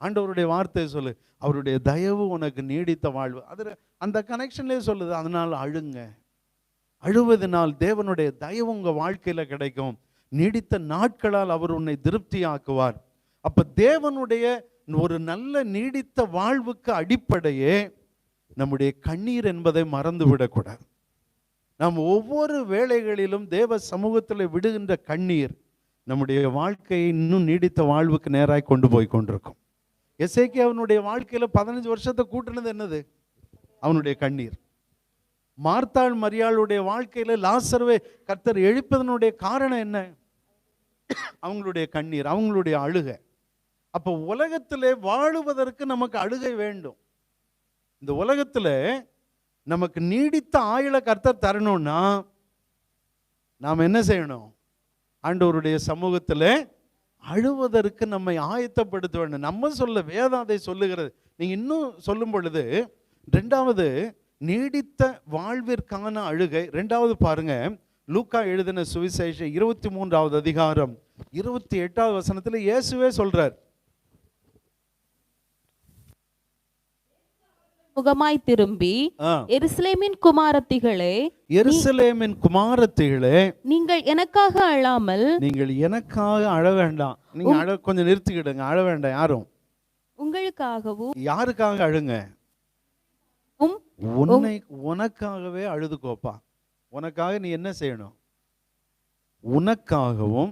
ஆண்டவருடைய வார்த்தை சொல்லு, அவருடைய தயவு உனக்கு நீடித்த வாழ்வு. அது அந்த கனெக்ஷன்லேயே சொல்லுது. அதனால் அழுங்க, அழுவதனால் தேவனுடைய தயவு உங்க வாழ்க்கையில கிடைக்கும். நீடித்த நாட்களால் அவர் உன்னை திருப்தி ஆக்குவார். அப்ப தேவனுடைய ஒரு நல்ல நீடித்த வாழ்வுக்கு அடிப்படையே நம்முடைய கண்ணீர் என்பதை மறந்து விடக்கூடாது. நாம் ஒவ்வொரு வேளைகளிலும் தேவ சமூகத்தில் விடுகின்ற கண்ணீர் நம்முடைய வாழ்க்கையை இன்னும் நீடித்த வாழ்வுக்கு நேராய் கொண்டு போய் கொண்டிருக்கும். எசேக்கியா அவனுடைய வாழ்க்கையில 15 வருஷத்தை கூட்டினது என்னது, அவனுடைய கண்ணீர். மார்த்தாள் மரியாளுடைய வாழ்க்கையில லாசர்வை கர்த்தர் எழுப்பதனுடைய காரணம் என்ன, அவங்களுடைய கண்ணீர், அவங்களுடைய அழுகை. அப்ப உலகத்திலே வாழுவதற்கு நமக்கு அழுகை வேண்டும். இந்த உலகத்துல நமக்கு நீடித்த ஆயுளை கர்த்தர் தரணும்னா நாம் என்ன செய்யணும், ஆண்டவருடைய சமூகத்தில் அழுவதற்கு நம்மை ஆயத்தப்படுத்த வேண்டும். நம்ம சொல்ல வேதம் அதை சொல்லுகிறது. நீங்க இன்னும் சொல்லும் பொழுது ரெண்டாவது நீடித்த வாழ்விற்கான அழுகை. ரெண்டாவது பாருங்க, லூக்கா எழுதின சுவிசேஷம் 23வது அதிகாரம் 28வது வசனத்தில் இயேசுவே சொல்றார், முகமாய் திரும்பி, எருசலேமின் குமாரத்திகளே, எருசலேமின் குமாரத்திகளே, நீங்கள் எனக்காக அழாமல், நீங்கள் எனக்காக அழ வேண்டாம். நீங்க அழ கொஞ்சம் நிறுத்திக்கிடுங்க, அழ வேண்டாம் யாரும். உங்களுக்காகவும். யாருக்காக அழுங்க? உனக்காகவே அழுதுக்கோப்பா. உனக்காக நீ என்ன செய்யணும்? உனக்காகவும்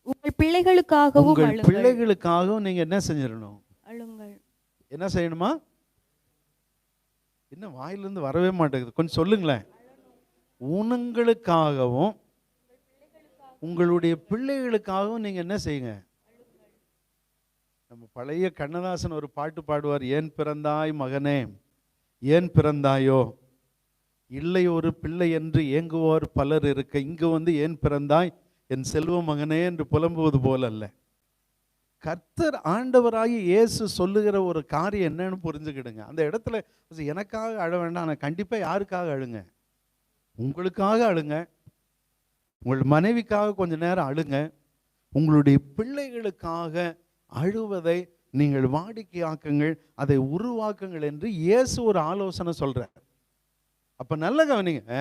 உங்கள் பிள்ளைகளுக்காகவும், உங்கள் பிள்ளைகளுக்காகவும் நீங்க என்ன செஞ்சிடணும்? அழுங்கள். என்ன செய்யணுமா? என்ன வாயிலிருந்து வரவே மாட்டேங்குது, கொஞ்சம் சொல்லுங்களேன். உங்களுக்காகவும் உங்களுடைய பிள்ளைகளுக்காகவும் நீங்க என்ன செய்யுங்க? நம்ம பழைய கண்ணதாசன் ஒரு பாட்டு பாடுவார், ஏன் பிறந்தாய் மகனே, ஏன் பிறந்தாயோ, இல்லை ஒரு பிள்ளை என்று ஏங்குவோர் பலர் இருக்க, இங்கு வந்து ஏன் பிறந்தாய் என் செல்வ மகனே என்று புலம்புவது போல அல்ல. கர்த்தர் ஆண்டவராகி இயேசு சொல்லுகிற ஒரு காரியம் என்னன்னு புரிஞ்சுக்கிடுங்க. அந்த இடத்துல எனக்காக அழ வேண்டாம், ஆனால் கண்டிப்பாக யாருக்காக அழுங்க? உங்களுக்காக அழுங்க, உங்கள் மனைவிக்காக கொஞ்ச நேரம் அழுங்க, உங்களுடைய பிள்ளைகளுக்காக அழுவதை நீங்கள் வாடிக்கையாக்குங்கள், அதை உருவாக்குங்கள் என்று இயேசு ஒரு ஆலோசனை சொல்றார். அப்ப நல்ல கவனிங்க,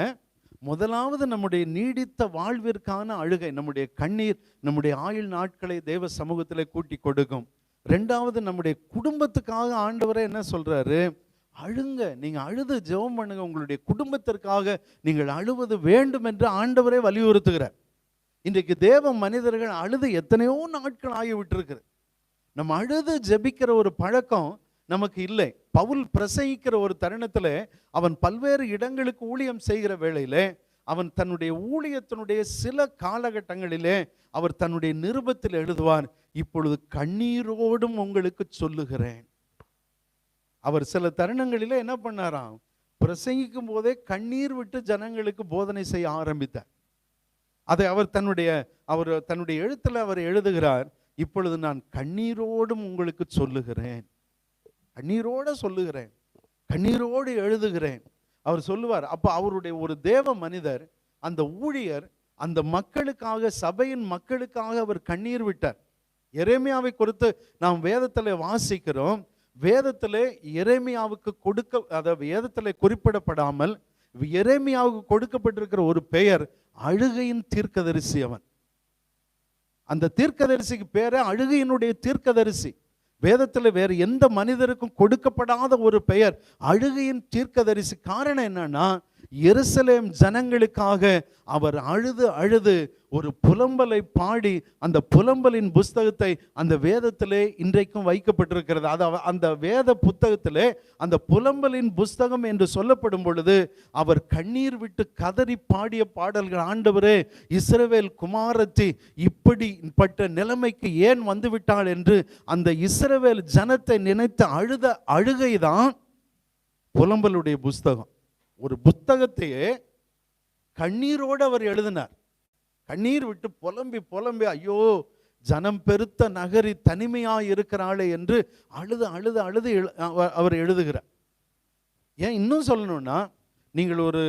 முதலாவது நம்முடைய நீடித்த வாழ்விற்கான அழுகை, நம்முடைய கண்ணீர் நம்முடைய ஆயுள் நாட்களை தேவ சமூகத்திலே கூட்டி கொடுக்கும். ரெண்டாவது நம்முடைய குடும்பத்துக்காக ஆண்டவரே என்ன சொல்றாரு? அழுங்க, நீங்க அழுது ஜெபம் பண்ணுங்க, உங்களுடைய குடும்பத்திற்காக நீங்கள் அழுவது வேண்டும் என்று ஆண்டவரே வலியுறுத்துகிறார். இன்றைக்கு தேவ மனிதர்கள் அழுது எத்தனையோ நாட்கள் ஆகிவிட்டிருக்கு. நம்ம அழுது ஜெபிக்கிற ஒரு பழக்கம் நமக்கு இல்லை. பவுல் பிரசங்கிக்கிற ஒரு தருணத்தில் அவன் பல்வேறு இடங்களுக்கு ஊழியம் செய்கிற வேளையிலே அவன் தன்னுடைய ஊழியத்தினுடைய சில காலகட்டங்களிலே அவர் தன்னுடைய நிருபத்தில் எழுதுவார், இப்பொழுது கண்ணீரோடும் உங்களுக்கு சொல்லுகிறேன். அவர் சில தருணங்களிலே என்ன பண்ணாராம்? பிரசங்கிக்கும் போதே கண்ணீர் விட்டு ஜனங்களுக்கு போதனை செய்ய ஆரம்பித்தார். அதை அவர் தன்னுடைய எழுத்துல அவர் எழுதுகிறார், இப்பொழுது நான் கண்ணீரோடும் உங்களுக்கு சொல்லுகிறேன், கண்ணீரோட சொல்லுகிறேன், கண்ணீரோடு எழுதுகிறேன். அவர் சொல்லுவார். அப்ப அவருடைய ஒரு தேவ மனிதர், அந்த ஊழியர், அந்த மக்களுக்காக, சபையின் மக்களுக்காக அவர் கண்ணீர் விட்டார். எரேமியாவை குறித்து நாம் வேதத்தில் வாசிக்கிறோம். வேதத்திலே எரேமியாவுக்கு வேதத்திலே குறிப்பிடப்படாமல் எரேமியாவுக்கு கொடுக்கப்பட்டிருக்கிற ஒரு பெயர் அழுகையின் தீர்க்கதரிசி. அவன், அந்த தீர்க்கதரிசிக்கு பேரே அழுகையினுடைய தீர்க்கதரிசி. வேதத்தில் வேறு எந்த மனிதருக்கும் கொடுக்கப்படாத ஒரு பெயர் அழுகையின் தீர்க்கதரிசி. காரணம் என்னன்னா, எருசலேம் ஜனங்களுக்காக அவர் அழுது அழுது ஒரு புலம்பலை பாடி, அந்த புலம்பலின் புஸ்தகத்தை அந்த வேதத்திலே இன்றைக்கும் வைக்கப்பட்டிருக்கிறது. அந்த வேத புத்தகத்திலே அந்த புலம்பலின் புஸ்தகம் என்று சொல்லப்படும் பொழுது அவர் கண்ணீர் விட்டு கதறி பாடிய பாடல்கள். ஆண்டவரே, இஸ்ரவேல் குமாரத்தி இப்படிப்பட்ட நிலைமைக்கு ஏன் வந்துவிட்டாள் என்று அந்த இஸ்ரவேல் ஜனத்தை நினைத்து அழுத அழுகைதான் புலம்பலுடைய புஸ்தகம். ஒரு புத்தகத்தையே கண்ணீரோடு அவர் எழுதினார். கண்ணீர் விட்டு புலம்பி புலம்பி, ஐயோ ஜனம் பெருத்த நகரி தனிமையாய் இருக்கிறாளே என்று அழுது அழுது அழுது அவர் எழுதுகிறார். ஏன் இன்னும் சொல்லணும்னா, நீங்கள் ஒரு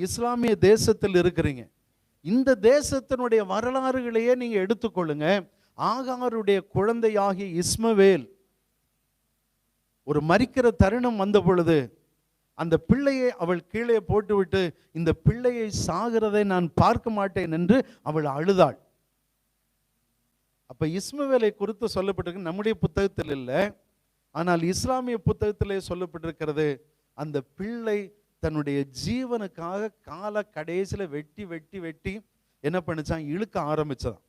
இஸ்லாமிய தேசத்தில் இருக்கிறீங்க. இந்த தேசத்தினுடைய வரலாறுகளையே நீங்க எடுத்துக்கொள்ளுங்க. ஆகாருடைய குழந்தையாகிய இஸ்மவேல் ஒரு மரிக்கிற தருணம் வந்த பொழுது அந்த பிள்ளையை அவள் கீழே போட்டுவிட்டு, இந்த பிள்ளையை சாகிறதை நான் பார்க்க மாட்டேன் என்று அவள் அழுதாள். அப்ப இஸ்மவேலை குறித்து சொல்லப்பட்டிருக்கு, நம்முடைய புத்தகத்தில் இல்லை, ஆனால் இஸ்லாமிய புத்தகத்திலே சொல்லப்பட்டிருக்கிறது. அந்த பிள்ளை தன்னுடைய ஜீவனுக்காக கால கடைசியில வெட்டி வெட்டி வெட்டி என்ன பண்ணிச்சான்? இழுக்க ஆரம்பிச்சதான்.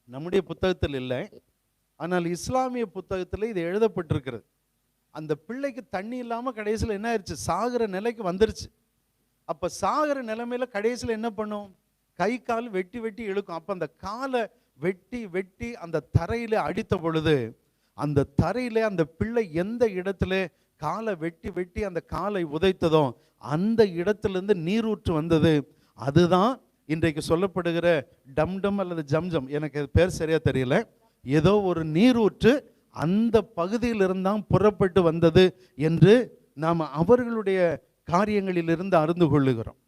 நம்முடைய புத்தகத்தில் இல்லை, ஆனால் இஸ்லாமிய புத்தகத்தில் இது எழுதப்பட்டிருக்கிறது. அந்த பிள்ளைக்கு தண்ணி இல்லாம கடைசியில் என்ன ஆயிடுச்சு? சாகிற நிலைக்கு வந்துருச்சு. அப்ப சாகிற நிலைமையில கடைசியில் என்ன பண்ணும்? கை கால் வெட்டி வெட்டி இழுக்கும். அப்ப அந்த காலை வெட்டி வெட்டி அந்த தரையில அடித்த பொழுது, அந்த தரையில அந்த பிள்ளை எந்த இடத்துல காலை வெட்டி வெட்டி அந்த காலை உதைத்ததோ அந்த இடத்திலிருந்து நீரூற்று வந்தது. அதுதான் இன்றைக்கு சொல்லப்படுகிற டம்டம் அல்லது ஜம்ஜம், எனக்கு அது பேர் சரியா தெரியல, ஏதோ ஒரு நீரூற்று அந்த பகுதியில் இருந்தான் புறப்பட்டு வந்தது என்று நாம் அவர்களுடைய காரியங்களிலிருந்து அறிந்து கொள்ளுகிறோம்.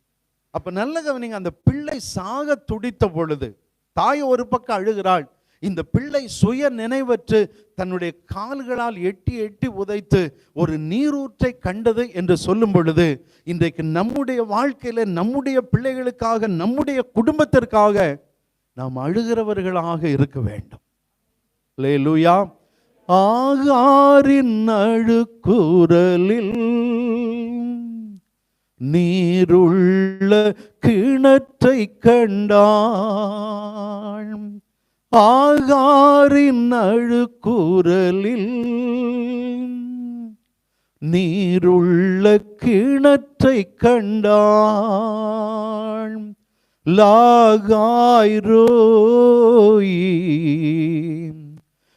அப்ப நல்ல கவனிங்க, அந்த பிள்ளை சாக துடித்த பொழுது தாய் ஒரு பக்கம் அழுகிறாள், இந்த பிள்ளை சுய நினைவற்று தன்னுடைய கால்களால் எட்டி எட்டி உதைத்து ஒரு நீரூற்றை கண்டது என்று சொல்லும் பொழுது, இன்றைக்கு நம்முடைய வாழ்க்கையில நம்முடைய பிள்ளைகளுக்காக நம்முடைய குடும்பத்திற்காக நாம் அழுகிறவர்களாக இருக்க வேண்டும். அல்லேலூயா. ஆகாரின் அழுகுரலில் நீருள்ள கிணற்றை கண்டாள். ஆகாரின் அழுகுரலில் நீருள்ள கிணற்றை கண்டாள். லாகாய் ரோயி,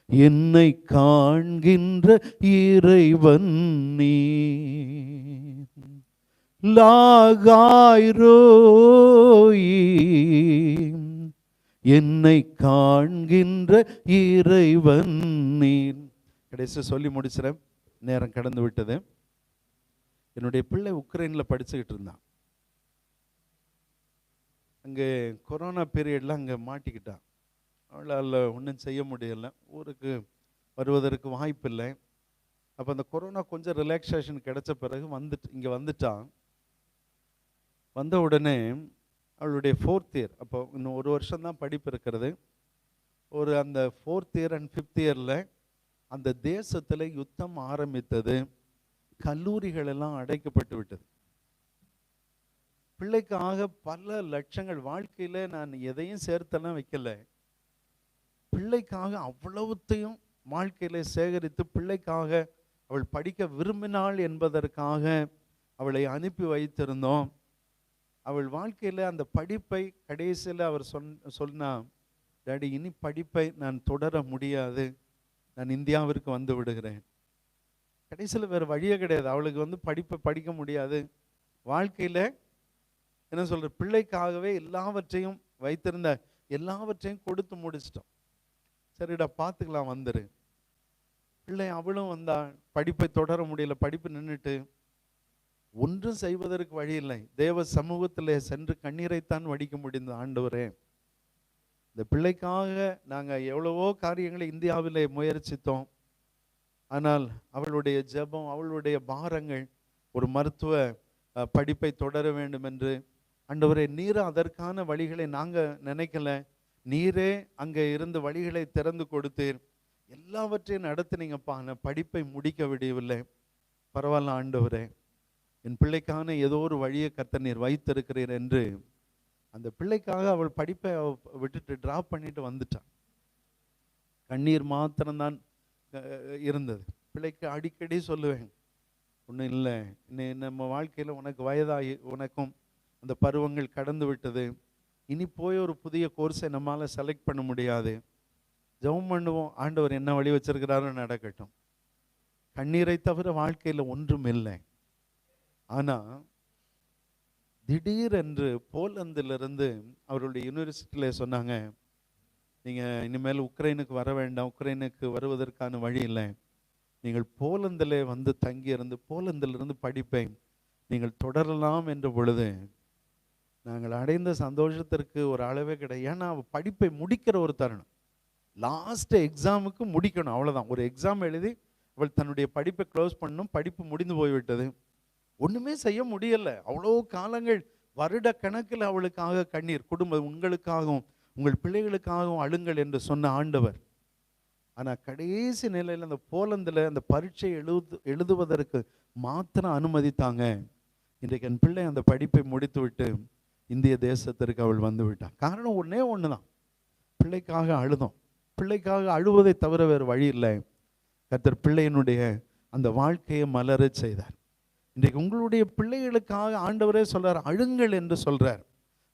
என்னை காண்கின்ற இறைவன் நீ. லாகாய் ரோயி, என்னை காண்கின்ற இறைவன் நீ. கடைசி சொல்லி முடிச்சிடறேன், நேரம் கடந்து விட்டது. என்னுடைய பிள்ளை உக்ரைனில் படிச்சுக்கிட்டு இருந்தான். அங்கே கொரோனா பீரியடில் அங்கே மாட்டிக்கிட்டான். அவளால் ஒன்றும் செய்ய முடியலை, ஊருக்கு வருவதற்கு வாய்ப்பில்லை. அப்போ அந்த கொரோனா கொஞ்சம் ரிலாக்ஸேஷன் கிடைச்ச பிறகு இங்கே வந்துட்டான். வந்த உடனே அவளுடைய 4th இயர், அப்போ இன்னும் ஒரு வருஷம்தான் படிப்பு இருக்கிறது. அந்த 4th இயர் அண்ட் 5th இயரில் அந்த தேசத்தில் யுத்தம் ஆரம்பித்தது. கல்லூரிகள் எல்லாம் அடைக்கப்பட்டு விட்டது. பிள்ளைக்காக பல லட்சங்கள், வாழ்க்கையில் நான் எதையும் சேர்த்தெல்லாம் வைக்கல, பிள்ளைக்காக அவ்வளவுத்தையும் வாழ்க்கையில சேகரித்து பிள்ளைக்காக அவள் படிக்க விரும்பினாள் என்பதற்காக அவளை அனுப்பி வைத்திருந்தோம். அவள் வாழ்க்கையில் அந்த படிப்பை கடைசியில் அவர் சொன்னா, டாடி இனி படிப்பை நான் தொடர முடியாது, நான் இந்தியாவிற்கு வந்து விடுகிறேன். கடைசியில் வேறு வழியே கிடையாது, அவளுக்கு படிப்பை படிக்க முடியாது. வாழ்க்கையில் என்ன சொல்ற, பிள்ளைக்காகவே எல்லாவற்றையும் வைத்திருந்த எல்லாவற்றையும் கொடுத்து முடிச்சிட்டோம். சரிடா பார்த்துக்கலாம் வந்துரு. பிள்ளை அவளும் வந்தா, படிப்பை தொடர முடியல, படிப்பு நின்றுட்டு ஒன்றும் செய்வதற்கு வழி இல்லை. தேவ சமூகத்தில் சென்று கண்ணீரைத்தான் வடிக்க முடிந்தது. ஆண்டவரே, இந்த பிள்ளைக்காக நாங்கள் எவ்வளவோ காரியங்களை இந்தியாவிலே முயற்சித்தோம். ஆனால் அவளுடைய ஜெபம், அவளுடைய பாரங்கள், ஒரு மருத்துவ படிப்பை தொடர வேண்டும் என்று, ஆண்டவரே நீர் அதற்கான வழிகளை நாங்கள் நினைக்கல, நீரே அங்கே இருந்து வழிகளை திறந்து கொடுத்தீர், எல்லாவற்றையும் நடத்தினீங்கப்பா, நான் படிப்பை முடிக்க விடவில்லை. பரவாயில்ல ஆண்டவரே, என் பிள்ளைக்கான ஏதோ ஒரு வழியை கர்த்தர் நீர் வைத்திருக்கிறீர் என்று அந்த பிள்ளைக்காக அவள் படிப்பை விட்டுட்டு ட்ராப் பண்ணிட்டு வந்துட்டான். கண்ணீர் மாத்திரம்தான் இருந்தது. பிள்ளைக்கு அடிக்கடி சொல்லுவேன், ஒன்றும் இல்லை, நம்ம வாழ்க்கையில் உனக்கு வயதாகி உனக்கும் அந்த பருவங்கள் கடந்து விட்டது, இனி போய் ஒரு புதிய கோர்ஸை நம்மளால் செலக்ட் பண்ண முடியாது, ஜெபம் பண்ணுவோம், ஆண்டவர் என்ன வழி வச்சிருக்கிறாரோ நடக்கட்டும். கண்ணீரை தவிர வாழ்க்கையில் ஒன்றும் இல்லை. ஆனால் திடீரென்று போலந்திலிருந்து அவருடைய யூனிவர்சிட்டியில் சொன்னாங்க, நீங்கள் இனிமேல் உக்ரைனுக்கு வர வேண்டாம், உக்ரைனுக்கு வருவதற்கான வழி இல்லை, நீங்கள் போலந்தில் வந்து தங்கியிருந்து போலந்திலிருந்து படிப்பை நீங்கள் தொடரலாம் என்ற பொழுது நாங்கள் அடைந்த சந்தோஷத்திற்கு ஒரு அளவே கிடையாது. ஏன்னா அவள் படிப்பை முடிக்கிற ஒரு தருணம், லாஸ்ட் எக்ஸாமுக்கு முடிக்கணும், அவ்வளோதான். ஒரு எக்ஸாம் எழுதி அவள் தன்னுடைய படிப்பை க்ளோஸ் பண்ணணும், படிப்பு முடிந்து போய்விட்டது, ஒன்றுமே செய்ய முடியலை. அவ்வளோ காலங்கள், வருட கணக்கில் அவளுக்காக கண்ணீர், குடும்பம் உங்களுக்காகவும் உங்கள் பிள்ளைகளுக்காகவும் அழுங்கள் என்று சொன்ன ஆண்டவர். ஆனால் கடைசி நிலையில் அந்த போலந்தில் அந்த பரீட்சை எழுதுவதற்கு மாத்திரம் அனுமதித்தாங்க. இன்றைக்கு என் பிள்ளை அந்த படிப்பை முடித்து விட்டு இந்திய தேசத்திற்கு அவள் வந்து விட்டான். காரணம் ஒன்றே ஒன்று தான், பிள்ளைக்காக அழுதோம். பிள்ளைக்காக அழுவதை தவிர வேறு வழி இல்லை. கர்த்தர் பிள்ளையினுடைய அந்த வாழ்க்கையை மலர செய்தார். இன்றைக்கு உங்களுடைய பிள்ளைகளுக்காக ஆண்டவரே சொல்றார், அழுங்கள் என்று சொல்றார்.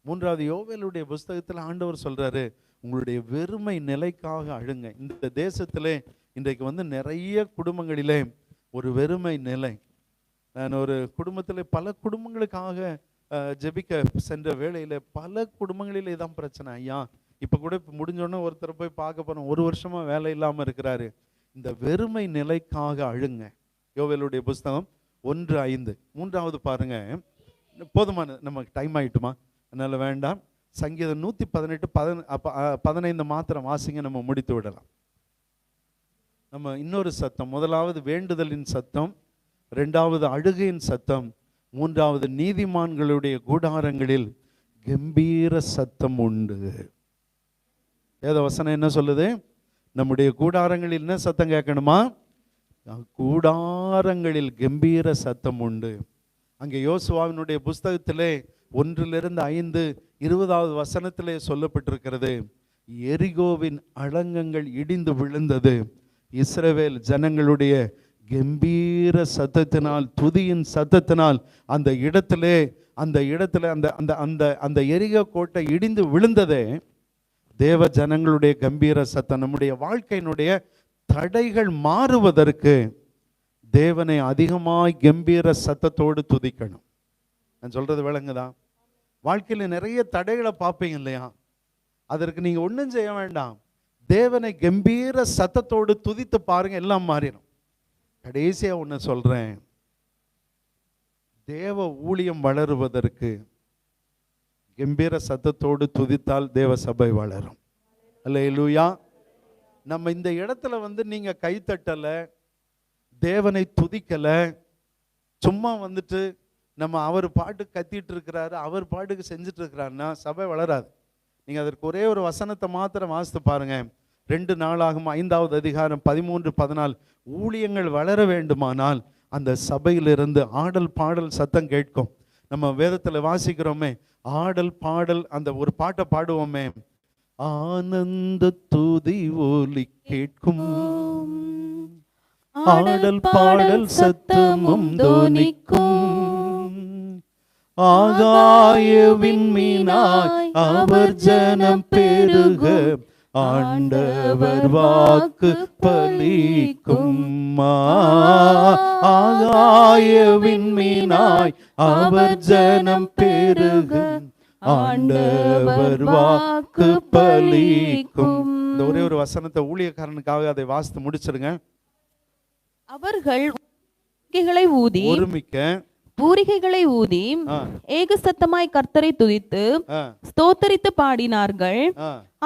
3வது யோவேலுடைய புஸ்தகத்தில் ஆண்டவர் சொல்றாரு, உங்களுடைய வெறுமை நிலைக்காக அழுங்க. இந்த தேசத்திலே இன்றைக்கு நிறைய குடும்பங்களிலே ஒரு வெறுமை நிலை. நான் ஒரு குடும்பத்தில் பல குடும்பங்களுக்காக ஜெபிக்க சென்ற வேளையில் பல குடும்பங்களில் இதான் பிரச்சனை. ஐயா இப்போ கூட முடிஞ்சோடனே ஒருத்தரை போய் பார்க்க போகிறோம், 1 வருஷமா வேலை இல்லாமல் இருக்கிறாரு. இந்த வெறுமை நிலைக்காக அழுங்க. யோவேலுடைய புஸ்தகம் 1:5. 3வது பாருங்க. போதுமான நமக்கு டைம் ஆயிட்டுமா, அதனால வேண்டாம். சங்கீதம் 118 15 மாத்திரம் வாசிங்க, நம்ம முடித்து விடலாம். நம்ம இன்னொரு சத்தம், முதலாவது வேண்டுதலின் சத்தம், 2வது அழுகையின் சத்தம், 3வது நீதிமான்களுடைய கூடாரங்களில் கம்பீர சத்தம் உண்டு. வேத வசனம் என்ன சொல்லுது? நம்முடைய கூடாரங்களில் என்ன சத்தம் கேட்கணுமா? கூடாரங்களில் கம்பீர சத்தம் உண்டு. அங்கே யோசுவாவினுடைய புஸ்தகத்திலே 1-5 20வது வசனத்திலே சொல்லப்பட்டிருக்கிறது, எரிகோவின் அலங்கங்கள் இடிந்து விழுந்தது. இஸ்ரவேல் ஜனங்களுடைய கம்பீர சத்தத்தினால், துதியின் சத்தத்தினால் அந்த இடத்துல அந்த அந்த அந்த அந்த எரிகோ கோட்டை இடிந்து விழுந்ததே தேவ ஜனங்களுடைய கம்பீர சத்தம். நம்முடைய வாழ்க்கையினுடைய தடைகள் மாறுவதற்கு தேவனை அதிகமாய் கம்பீர சத்தத்தோடு துதிக்கணும். நான் சொல்றது விளங்குதா? வாழ்க்கையில் நிறைய தடைகளை பார்ப்பீங்க இல்லையா? அதற்கு நீங்க ஒன்றும் செய்ய வேண்டாம், தேவனை கம்பீர சத்தத்தோடு துதித்து பாருங்க, எல்லாம் மாறிடும். கடைசியா ஒன்று சொல்றேன், தேவ ஊழியம் வளருவதற்கு கம்பீர சத்தத்தோடு துதித்தால் தேவ சபை வளரும். அல்லேலூயா. நம்ம இந்த இடத்துல நீங்க கைத்தட்டல, தேவனை துதிக்கல, சும்மா நம்ம அவர் பாட்டு கத்திட்டு இருக்கிறாரு, அவர் பாட்டுக்கு செஞ்சுட்டு இருக்கிறாருன்னா சபை வளராது. நீங்க அதற்கு ஒரே ஒரு வசனத்தை மாத்திரம் வாசித்து பாருங்க. 2 நாளாகும் 5வது அதிகாரம் 13-14. ஊழியங்கள் வளர வேண்டுமானால் அந்த சபையிலிருந்து ஆடல் பாடல் சத்தம் கேட்கும். நம்ம வேதத்துல வாசிக்கிறோமே, ஆடல் பாடல், அந்த ஒரு பாட்டை பாடுவோமே, ஆனந்த துதி ஒலி கேட்கும், ஆடல் பாடல் சத்தமும் தோனிக்கும், ஆகாய விண்மீனாய் அவர் ஜனம் பெருக ஆண்டவர் வாக்கு பலிக்கும். ஆகாய விண்மீனாய் அவர் ஜனம் பெருக ஆண்டவர் வாக்கு பலிக்கும். இந்த ஒரே ஒரு வசனத்தை ஊழியக்காரனுக்காக அதை வாசித்து முடிச்சிருங்க. அவர்கள் ஊதி பூரிகைகளை ஊதி ஏக சத்தமாய் கர்த்தரை துதித்து ஸ்தோத்தரித்து பாடினார்கள்.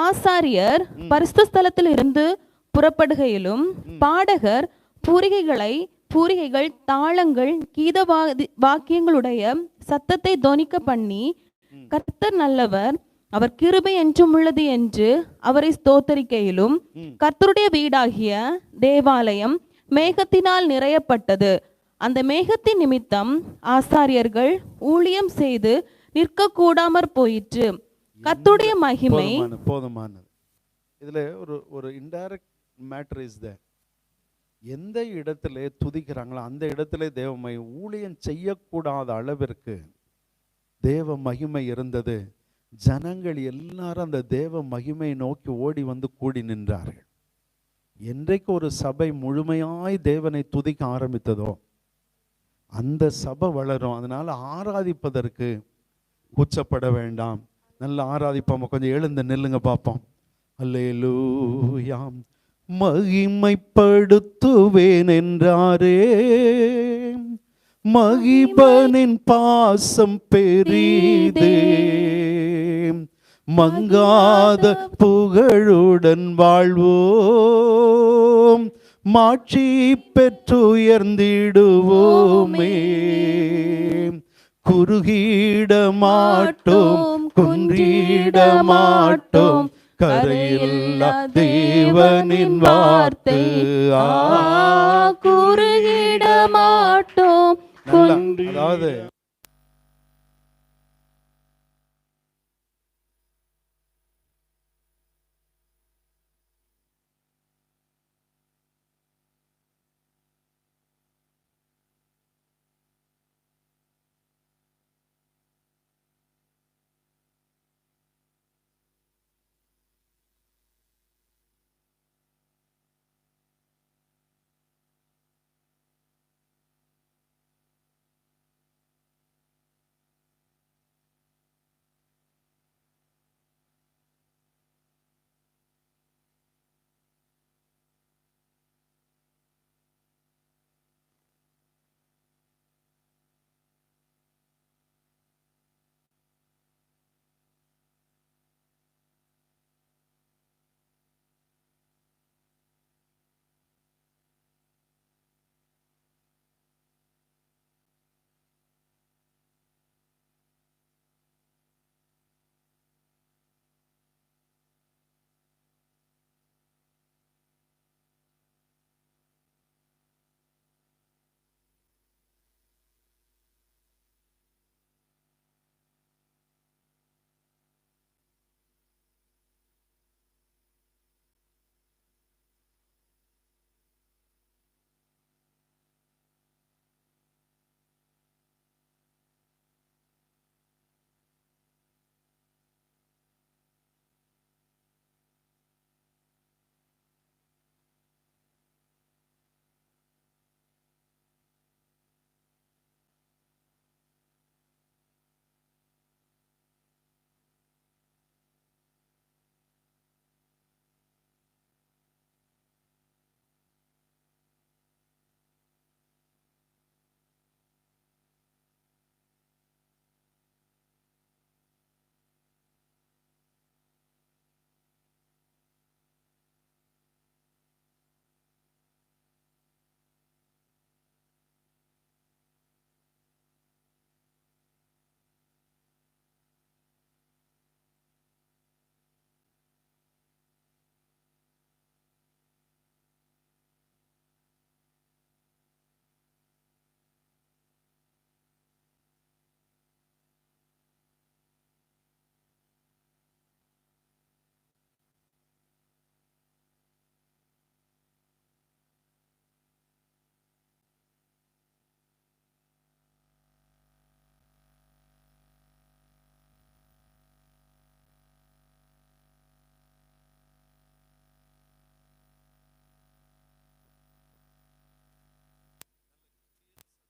ஆசாரியர் பரிசுத்த ஸ்தலத்தில் இருந்து புறப்படுகையிலும் பாடகர் பூரிகைகள் தாளங்கள் கீத வாக்கியங்களுடைய சத்தத்தை தொனிக்க பண்ணி, கர்த்தர் நல்லவர், அவர் கிருபை என்றும் உள்ளது என்று அவரை ஸ்தோத்தரிக்கையிலும், கர்த்தருடைய வீடாகிய தேவாலயம் மேகத்தினால் நிறையப்பட்டது. அந்த மேகத்தின் நிமித்தம் ஆசாரியர்கள் ஊழியம் செய்து நிற்க கூடாமற் போயிற்று. கர்த்தருடைய மகிமை போதுமானது. இதுல ஒரு இன்டைரக்ட் மேட்டர் இஸ் தேர். எந்த இடத்துல துதிக்கிறாங்களோ அந்த இடத்துல தேவமை ஊழியம் செய்யக்கூடாத அளவிற்கு தேவ மகிமை இருந்தது. ஜனங்கள் எல்லாரும் அந்த தேவ மகிமை நோக்கி ஓடி கூடி நின்றார்கள். என்றைக்கு ஒரு சபை முழுமையாய் தேவனை துதிக்க ஆரம்பித்ததோ அந்த சபை வளரும். அதனால ஆராதிப்பதற்கு கூச்சப்பட வேண்டாம். நல்லா ஆராதிப்போம். கொஞ்சம் எழுந்து நில்லுங்க பார்ப்போம். அல்லேலூயா. மகிமைப்படுத்துவேன் என்றாரே, மகிபனின் பாசம் பெரிதே, மங்காத புகழுடன் வாழ்வோம், மாட்சி பெற்றுயர்ந்திடுவோமே, குறுகிட மாட்டோம், குன்றிட மாட்டோம், கரையில்லா தேவனின் வார்த்தை. குறுகிட மாட்டோம். அதாவது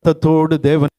சத்தத்தோடு தேவன்